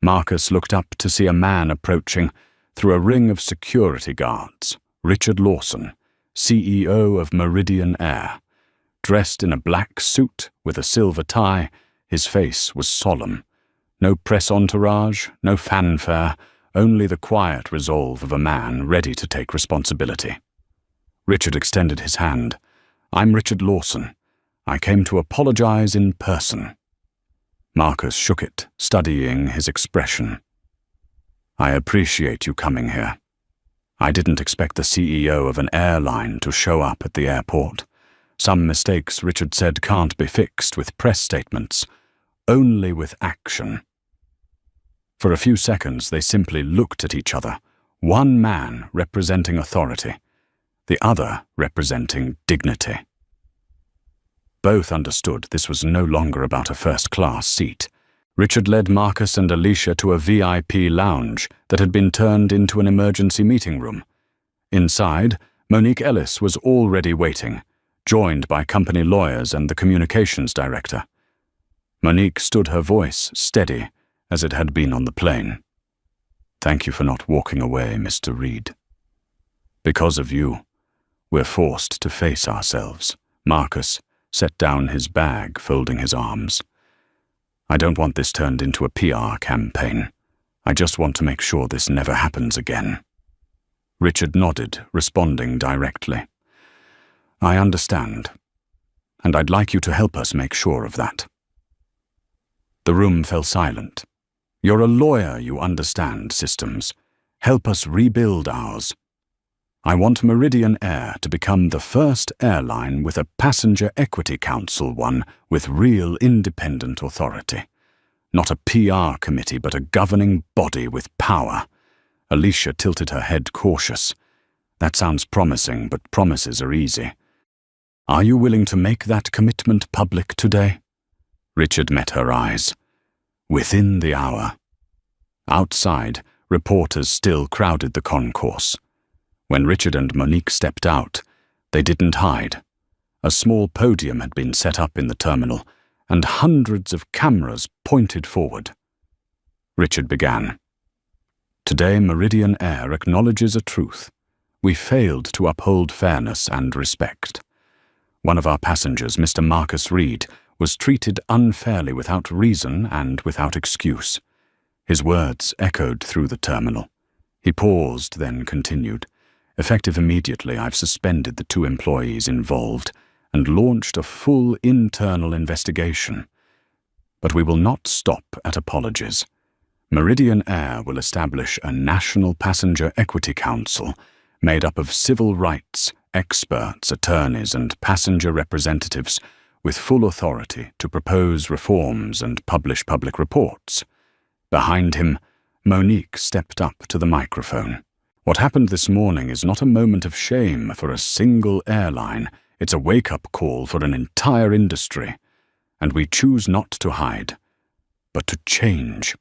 Marcus looked up to see a man approaching through a ring of security guards. Richard Lawson, CEO of Meridian Air. Dressed in a black suit with a silver tie, his face was solemn. No press entourage, no fanfare, only the quiet resolve of a man ready to take responsibility. Richard extended his hand. "I'm Richard Lawson. I came to apologize in person." Marcus shook it, studying his expression. "I appreciate you coming here. I didn't expect the CEO of an airline to show up at the airport. Some mistakes, Richard said, can't be fixed with press statements, only with action." For a few seconds they simply looked at each other, one man representing authority, the other representing dignity. Both understood this was no longer about a first-class seat. Richard led Marcus and Alicia to a VIP lounge that had been turned into an emergency meeting room. Inside, Monique Ellis was already waiting, joined by company lawyers and the communications director. Monique stood, her voice steady as it had been on the plane. "Thank you for not walking away, Mr. Reed. Because of you, we're forced to face ourselves." Marcus set down his bag, folding his arms. "I don't want this turned into a PR campaign. I just want to make sure this never happens again." Richard nodded, responding directly. "I understand, and I'd like you to help us make sure of that." The room fell silent. "You're a lawyer, you understand systems. Help us rebuild ours. I want Meridian Air to become the first airline with a passenger equity council, one with real independent authority. Not a PR committee, but a governing body with power." Alicia tilted her head, cautious. "That sounds promising, but promises are easy. Are you willing to make that commitment public today?" Richard met her eyes. Within the hour. Outside, reporters still crowded the concourse. When Richard and Monique stepped out, they didn't hide. A small podium had been set up in the terminal, and hundreds of cameras pointed forward. Richard began. "Today, Meridian Air acknowledges a truth. We failed to uphold fairness and respect. One of our passengers, Mr. Marcus Reed, was treated unfairly without reason and without excuse." His words echoed through the terminal. He paused, then continued. "Effective immediately, I've suspended the 2 employees involved and launched a full internal investigation. But we will not stop at apologies. Meridian Air will establish a National Passenger Equity Council made up of civil rights, experts, attorneys, and passenger representatives with full authority to propose reforms and publish public reports. Behind him, Monique stepped up to the microphone. What happened this morning is not a moment of shame for a single airline. It's a wake-up call for an entire industry. And we choose not to hide, but to change.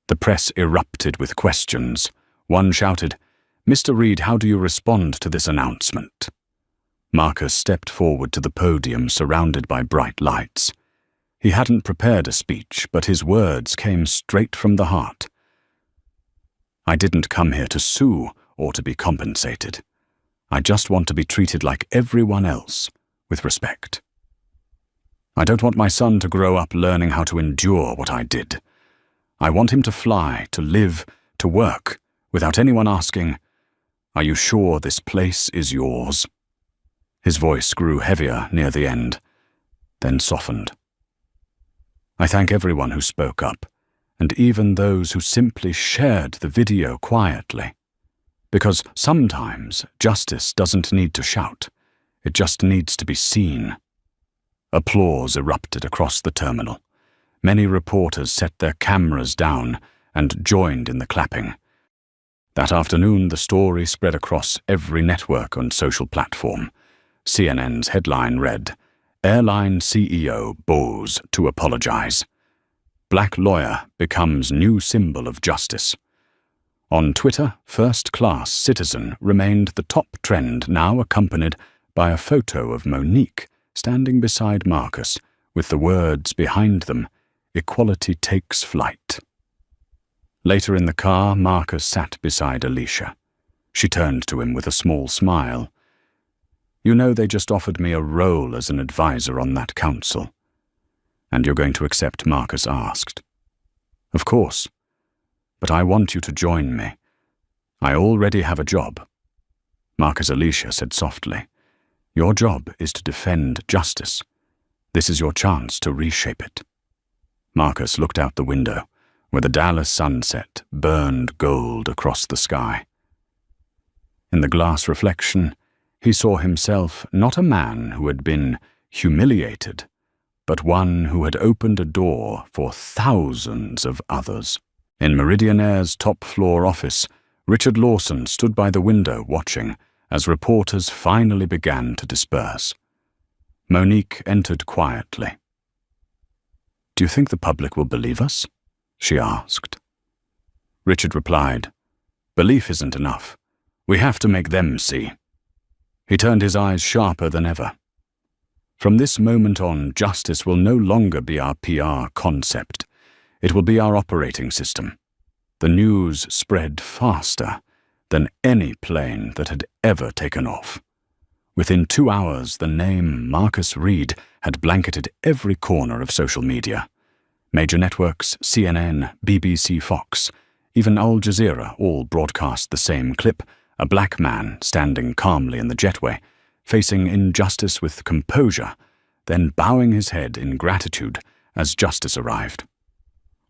The press erupted with questions. One shouted, "Mr. Reid, how do you respond to this announcement?" Marcus stepped forward to the podium surrounded by bright lights. He hadn't prepared a speech, but his words came straight from the heart. "I didn't come here to sue or to be compensated. I just want to be treated like everyone else, with respect. I don't want my son to grow up learning how to endure what I did. I want him to fly, to live, to work, without anyone asking, 'Are you sure this place is yours?'" His voice grew heavier near the end, then softened. "I thank everyone who spoke up, and even those who simply shared the video quietly. Because sometimes justice doesn't need to shout, it just needs to be seen." Applause erupted across the terminal. Many reporters set their cameras down and joined in the clapping. That afternoon, the story spread across every network and social platform. CNN's headline read, "Airline CEO bows to apologize. Black lawyer becomes new symbol of justice." On Twitter, first-class citizen remained the top trend, now accompanied by a photo of Monique standing beside Marcus, with the words behind them, "Equality takes flight." Later in the car, Marcus sat beside Alicia. She turned to him with a small smile. "You know they just offered me a role as an advisor on that council." "And you're going to accept?" Marcus asked. "Of course. But I want you to join me. I already have a job." Marcus Alicia said softly, "Your job is to defend justice. This is your chance to reshape it." Marcus looked out the window, where the Dallas sunset burned gold across the sky. In the glass reflection, he saw himself not a man who had been humiliated, but one who had opened a door for thousands of others. In Meridian Air's top-floor office, Richard Lawson stood by the window watching as reporters finally began to disperse. Monique entered quietly. "Do you think the public will believe us?" she asked. Richard replied, "Belief isn't enough. We have to make them see." He turned his eyes sharper than ever. "From this moment on, justice will no longer be our PR concept. It will be our operating system." The news spread faster than any plane that had ever taken off. Within 2 hours, the name Marcus Reid had blanketed every corner of social media. Major networks, CNN, BBC, Fox, even Al Jazeera all broadcast the same clip, a black man standing calmly in the jetway, facing injustice with composure, then bowing his head in gratitude as justice arrived.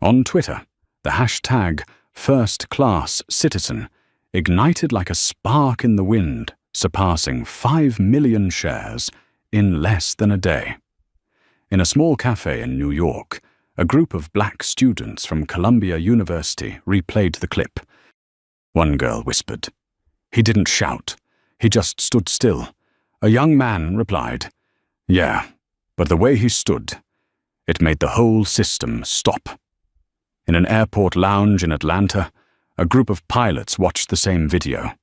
On Twitter, the hashtag #FirstClassCitizen ignited like a spark in the wind, surpassing 5 million shares in less than a day. In a small cafe in New York, a group of black students from Columbia University replayed the clip. One girl whispered. "He didn't shout. He just stood still." A young man replied, "Yeah, but the way he stood, it made the whole system stop." In an airport lounge in Atlanta, a group of pilots watched the same video.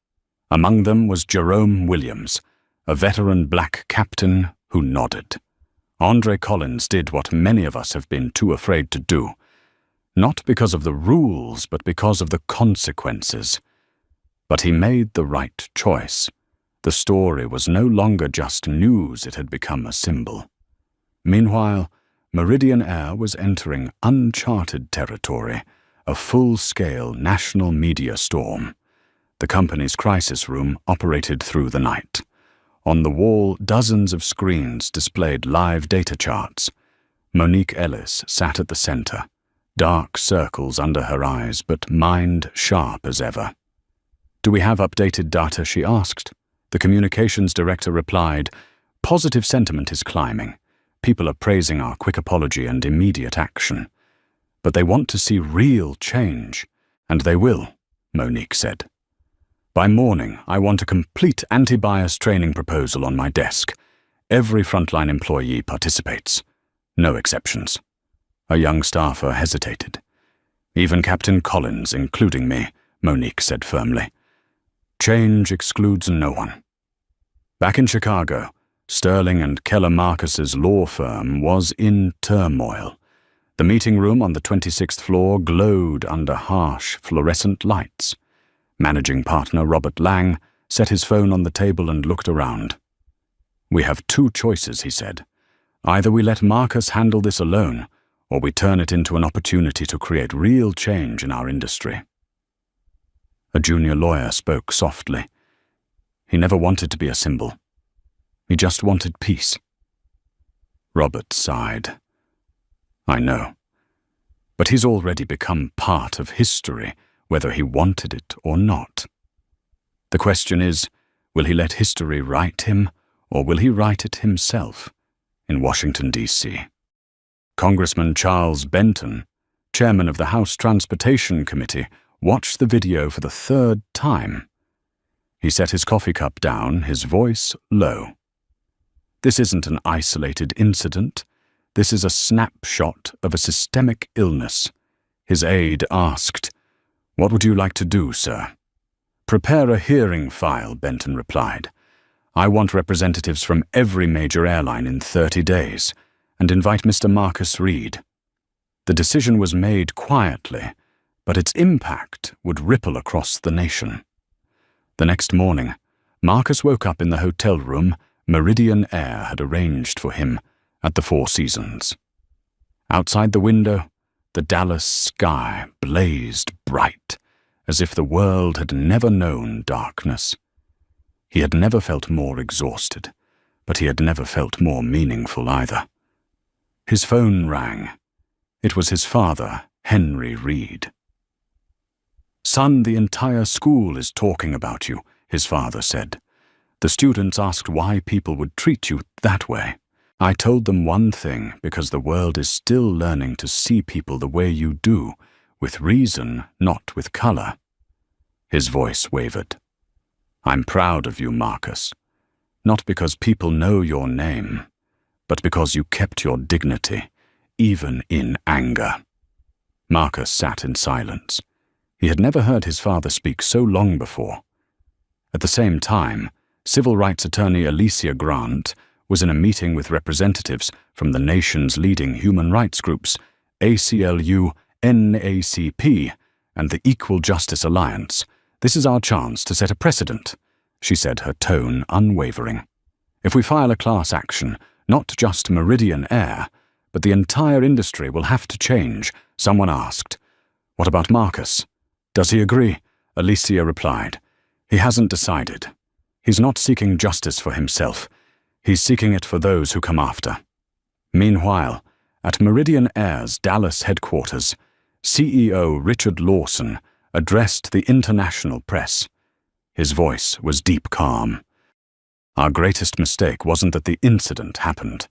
Among them was Jerome Williams, a veteran black captain who nodded. Andre Collins did what many of us have been too afraid to do, not because of the rules, but because of the consequences. But he made the right choice. The story was no longer just news, it had become a symbol. Meanwhile, Meridian Air was entering uncharted territory, a full-scale national media storm. The company's crisis room operated through the night. On the wall, dozens of screens displayed live data charts. Monique Ellis sat at the center, dark circles under her eyes, but mind sharp as ever. "Do we have updated data?" she asked. The communications director replied, "Positive sentiment is climbing. People are praising our quick apology and immediate action. But they want to see real change, and they will," Monique said. "By morning, I want a complete anti-bias training proposal on my desk. Every frontline employee participates. No exceptions." A young staffer hesitated. "Even Captain Collins, including me," Monique said firmly. "Change excludes no one." Back in Chicago, Sterling and Keller Marcus's law firm was in turmoil. The meeting room on the 26th floor glowed under harsh fluorescent lights. Managing partner Robert Lang set his phone on the table and looked around. "We have two choices," he said. "Either we let Marcus handle this alone, or we turn it into an opportunity to create real change in our industry." A junior lawyer spoke softly. He never wanted to be a symbol. He just wanted peace. Robert sighed. "I know. But he's already become part of history, whether he wanted it or not. The question is, will he let history write him, or will he write it himself?" In Washington, D.C. Congressman Charles Benton, chairman of the House Transportation Committee, watched the video for the third time. He set his coffee cup down, his voice low. "This isn't an isolated incident. This is a snapshot of a systemic illness." His aide asked, "What would you like to do, sir?" "Prepare a hearing file," Benton replied. "I want representatives from every major airline in 30 days, and invite Mr. Marcus Reed." The decision was made quietly, but its impact would ripple across the nation. The next morning, Marcus woke up in the hotel room Meridian Air had arranged for him at the Four Seasons. Outside the window, the Dallas sky blazed bright, as if the world had never known darkness. He had never felt more exhausted, but he had never felt more meaningful either. His phone rang. It was his father, Henry Reed. "Son, the entire school is talking about you," his father said. "The students asked why people would treat you that way. I told them one thing, because the world is still learning to see people the way you do, with reason, not with color." His voice wavered. "I'm proud of you, Marcus. Not because people know your name, but because you kept your dignity, even in anger." Marcus sat in silence. He had never heard his father speak so long before. At the same time, civil rights attorney Alicia Grant was in a meeting with representatives from the nation's leading human rights groups, ACLU, NAACP, and the Equal Justice Alliance. "This is our chance to set a precedent," she said, her tone unwavering. "If we file a class action, not just Meridian Air, but the entire industry will have to change." Someone asked, "What about Marcus? Does he agree?" Alicia replied, "He hasn't decided. He's not seeking justice for himself. He's seeking it for those who come after." Meanwhile, at Meridian Air's Dallas headquarters, CEO Richard Lawson addressed the international press. His voice was deep calm. "Our greatest mistake wasn't that the incident happened.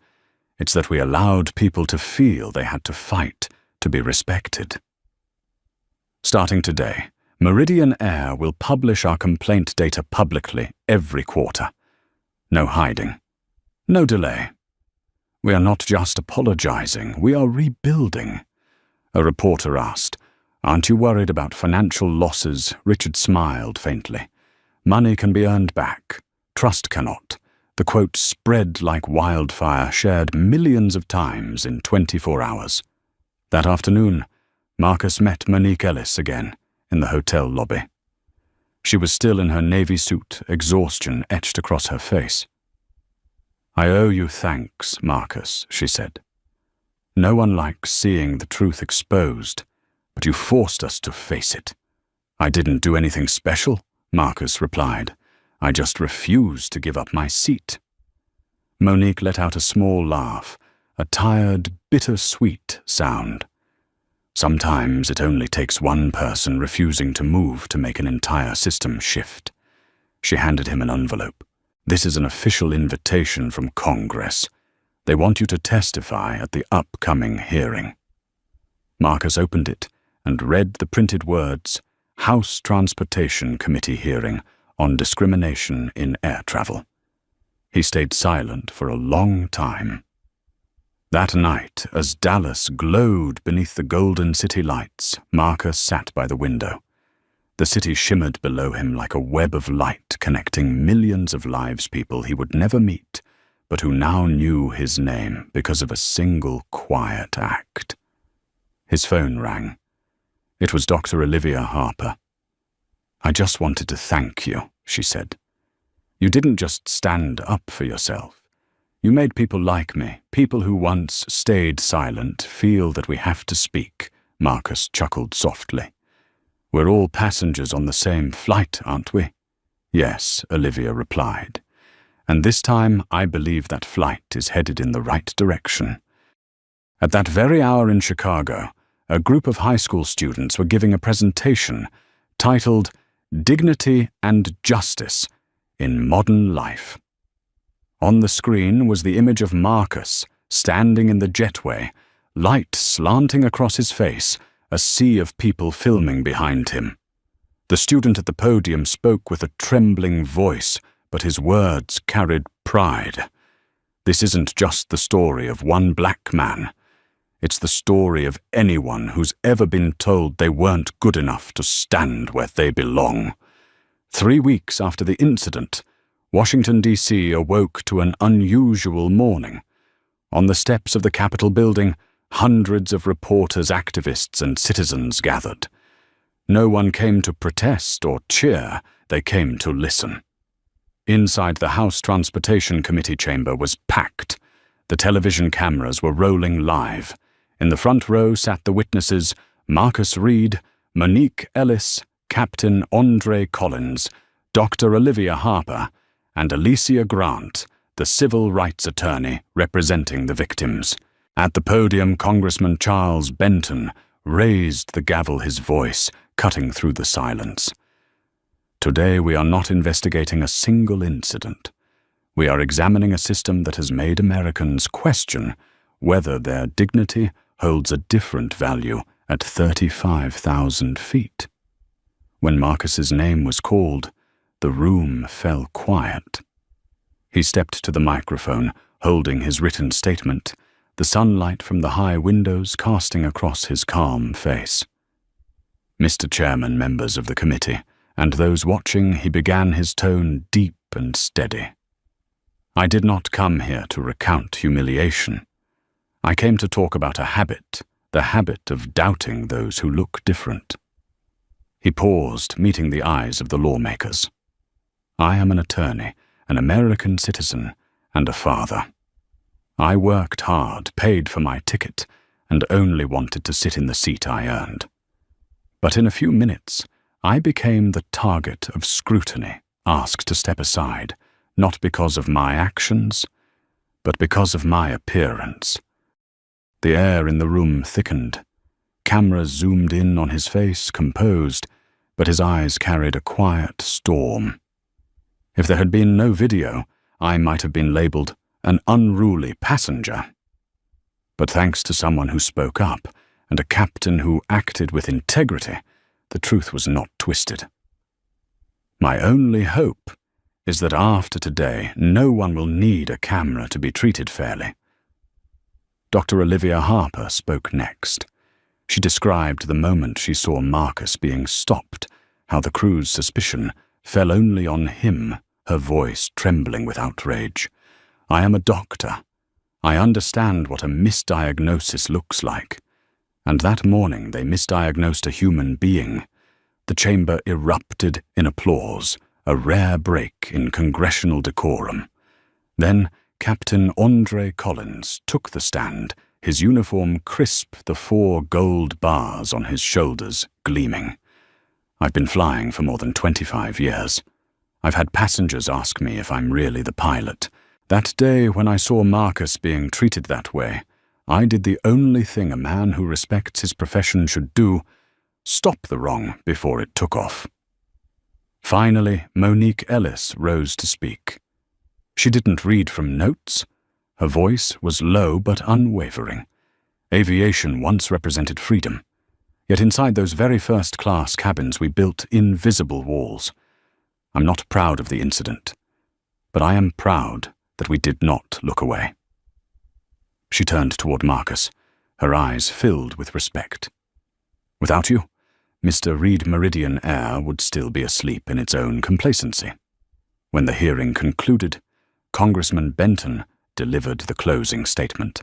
It's that we allowed people to feel they had to fight to be respected. Starting today, Meridian Air will publish our complaint data publicly every quarter. No hiding. No delay. We are not just apologizing, we are rebuilding." A reporter asked, "Aren't you worried about financial losses?" Richard smiled faintly. "Money can be earned back. Trust cannot." The quote spread like wildfire, shared millions of times in 24 hours. That afternoon, Marcus met Monique Ellis again in the hotel lobby. She was still in her navy suit, exhaustion etched across her face. "I owe you thanks, Marcus," she said. "No one likes seeing the truth exposed, but you forced us to face it." "I didn't do anything special," Marcus replied. "I just refused to give up my seat." Monique let out a small laugh, a tired, bitter-sweet sound. Sometimes it only takes one person refusing to move to make an entire system shift. She handed him an envelope. This is an official invitation from Congress. They want you to testify at the upcoming hearing. Marcus opened it and read the printed words, House Transportation Committee hearing on discrimination in air travel. He stayed silent for a long time. That night, as Dallas glowed beneath the golden city lights, Marcus sat by the window. The city shimmered below him like a web of light connecting millions of lives people he would never meet, but who now knew his name because of a single quiet act. His phone rang. It was Dr. Olivia Harper. "I just wanted to thank you," she said. "You didn't just stand up for yourself. You made people like me, people who once stayed silent, feel that we have to speak." Marcus chuckled softly. "We're all passengers on the same flight, aren't we?" "Yes," Olivia replied. "And this time I believe that flight is headed in the right direction." At that very hour in Chicago, a group of high school students were giving a presentation titled Dignity and Justice in Modern Life. On the screen was the image of Marcus standing in the jetway, light slanting across his face, a sea of people filming behind him. The student at the podium spoke with a trembling voice, but his words carried pride. "This isn't just the story of one black man. It's the story of anyone who's ever been told they weren't good enough to stand where they belong." 3 weeks after the incident, Washington, D.C. awoke to an unusual morning. On the steps of the Capitol building, hundreds of reporters, activists, and citizens gathered. No one came to protest or cheer, they came to listen. Inside the House Transportation Committee chamber was packed. The television cameras were rolling live. In the front row sat the witnesses Marcus Reed, Monique Ellis, Captain Andre Collins, Dr. Olivia Harper, and Alicia Grant, the civil rights attorney representing the victims. At the podium, Congressman Charles Benton raised the gavel, his voice cutting through the silence. "Today we are not investigating a single incident. We are examining a system that has made Americans question whether their dignity holds a different value at 35,000 feet. When Marcus's name was called, the room fell quiet. He stepped to the microphone, holding his written statement, the sunlight from the high windows casting across his calm face. "Mr. Chairman, members of the committee, and those watching," he began, his tone deep and steady. "I did not come here to recount humiliation. I came to talk about a habit, the habit of doubting those who look different." He paused, meeting the eyes of the lawmakers. "I am an attorney, an American citizen, and a father. I worked hard, paid for my ticket, and only wanted to sit in the seat I earned. But in a few minutes, I became the target of scrutiny, asked to step aside, not because of my actions, but because of my appearance." The air in the room thickened. Cameras zoomed in on his face, composed, but his eyes carried a quiet storm. If there had been no video, I might have been labeled an unruly passenger. But thanks to someone who spoke up, and a captain who acted with integrity, the truth was not twisted. My only hope is that after today, no one will need a camera to be treated fairly. Dr. Olivia Harper spoke next. She described the moment she saw Marcus being stopped, how the crew's suspicion fell only on him, her voice trembling with outrage. "I am a doctor. I understand what a misdiagnosis looks like. And that morning they misdiagnosed a human being." The chamber erupted in applause, a rare break in congressional decorum. Then Captain Andre Collins took the stand, his uniform crisp, the 4 gold bars on his shoulders gleaming. "I've been flying for more than 25 years. I've had passengers ask me if I'm really the pilot. That day when I saw Marcus being treated that way, I did the only thing a man who respects his profession should do: stop the wrong before it took off. Finally, Monique Ellis rose to speak. She didn't read from notes. Her voice was low but unwavering. Aviation once represented freedom. Yet inside those very first-class cabins we built invisible walls. I'm not proud of the incident, but I am proud that we did not look away. She turned toward Marcus, her eyes filled with respect. Without you, Mr. Reed Meridian Air would still be asleep in its own complacency. When the hearing concluded, Congressman Benton delivered the closing statement.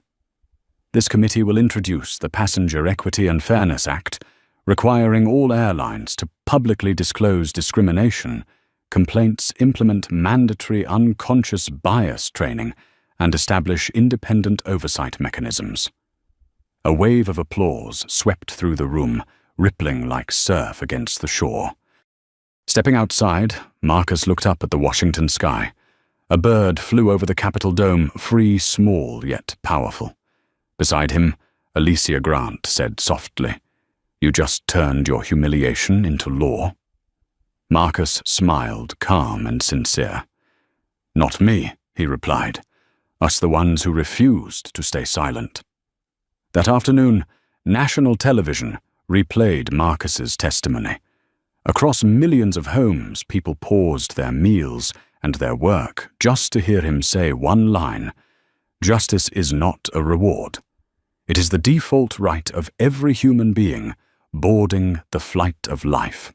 This committee will introduce the Passenger Equity and Fairness Act, requiring all airlines to publicly disclose discrimination, complaints, implement mandatory unconscious bias training, and establish independent oversight mechanisms. A wave of applause swept through the room, rippling like surf against the shore. Stepping outside, Marcus looked up at the Washington sky. A bird flew over the Capitol dome, free, small, yet powerful. Beside him, Alicia Grant said softly, "You just turned your humiliation into law." Marcus smiled, calm and sincere. "Not me," he replied. "Us the ones who refused to stay silent." That afternoon, national television replayed Marcus's testimony. Across millions of homes, people paused their meals and their work just to hear him say one line: "Justice is not a reward. It is the default right of every human being boarding the flight of life."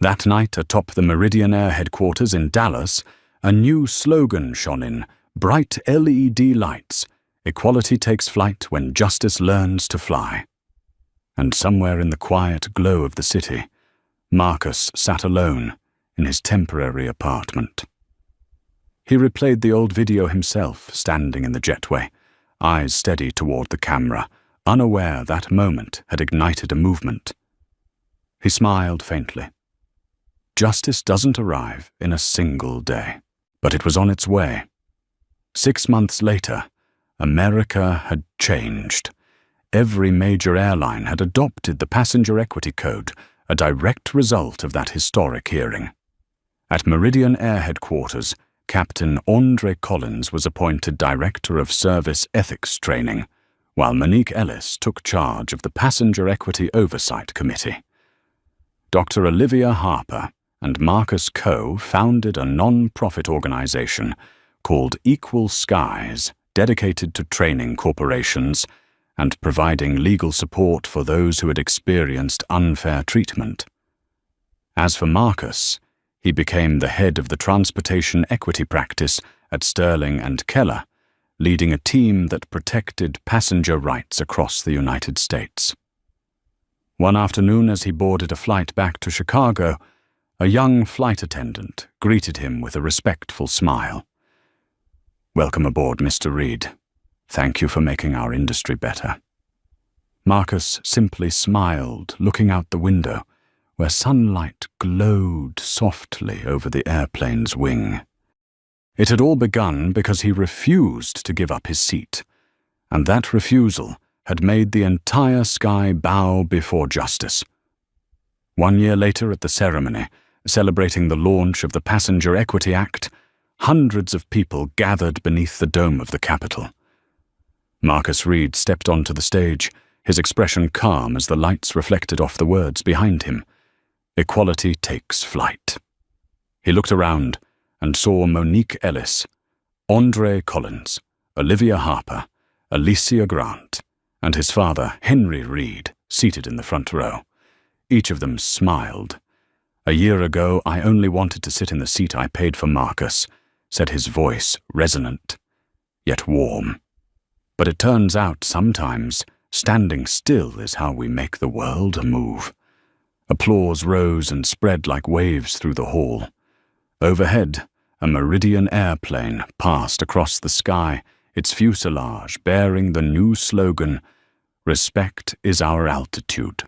That night, atop the Meridian Air headquarters in Dallas, a new slogan shone in bright LED lights: "Equality takes flight when justice learns to fly." And somewhere in the quiet glow of the city, Marcus sat alone in his temporary apartment. He replayed the old video himself, standing in the jetway, eyes steady toward the camera, unaware that moment had ignited a movement. He smiled faintly. Justice doesn't arrive in a single day, but it was on its way. 6 months later, America had changed. Every major airline had adopted the Passenger Equity Code, a direct result of that historic hearing. At Meridian Air headquarters, Captain Andre Collins was appointed Director of Service Ethics Training, while Monique Ellis took charge of the Passenger Equity Oversight Committee. Dr. Olivia Harper and Marcus Coe founded a non-profit organization called Equal Skies, dedicated to training corporations and providing legal support for those who had experienced unfair treatment. As for Marcus, he became the head of the transportation equity practice at Sterling and Keller, leading a team that protected passenger rights across the United States. One afternoon, as he boarded a flight back to Chicago, a young flight attendant greeted him with a respectful smile. "Welcome aboard, Mr. Reed. Thank you for making our industry better." Marcus simply smiled, looking out the window, where sunlight glowed softly over the airplane's wing. It had all begun because he refused to give up his seat, and that refusal had made the entire sky bow before justice. 1 year later, at the ceremony, celebrating the launch of the Passenger Equity Act, hundreds of people gathered beneath the dome of the Capitol. Marcus Reed stepped onto the stage, his expression calm as the lights reflected off the words behind him. "Equality takes flight." He looked around and saw Monique Ellis, Andre Collins, Olivia Harper, Alicia Grant, and his father, Henry Reed, seated in the front row. Each of them smiled. "A year ago, I only wanted to sit in the seat I paid for Marcus," said his voice, resonant, yet warm. "But it turns out sometimes standing still is how we make the world move." Applause rose and spread like waves through the hall. Overhead, a Meridian airplane passed across the sky, its fuselage bearing the new slogan, "Respect is our altitude."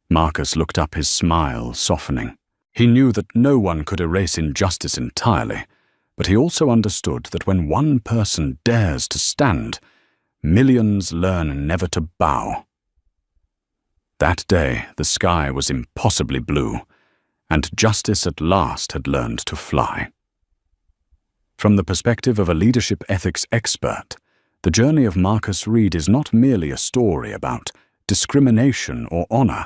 Marcus looked up, his smile softening. He knew that no one could erase injustice entirely, but he also understood that when one person dares to stand, millions learn never to bow. That day, the sky was impossibly blue, and justice at last had learned to fly. From the perspective of a leadership ethics expert, the journey of Marcus Reed is not merely a story about discrimination or honor,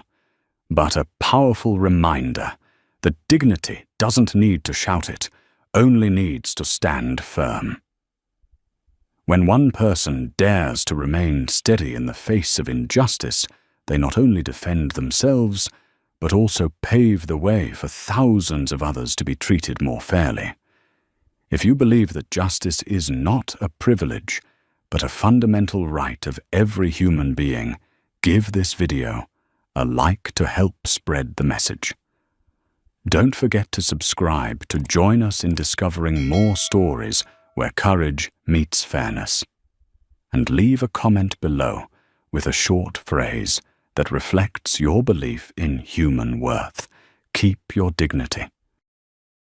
but a powerful reminder that dignity doesn't need to shout it, only needs to stand firm. When one person dares to remain steady in the face of injustice, they not only defend themselves, but also pave the way for thousands of others to be treated more fairly. If you believe that justice is not a privilege, but a fundamental right of every human being, give this video a like to help spread the message. Don't forget to subscribe to join us in discovering more stories where courage meets fairness. And leave a comment below with a short phrase that reflects your belief in human worth. Keep your dignity.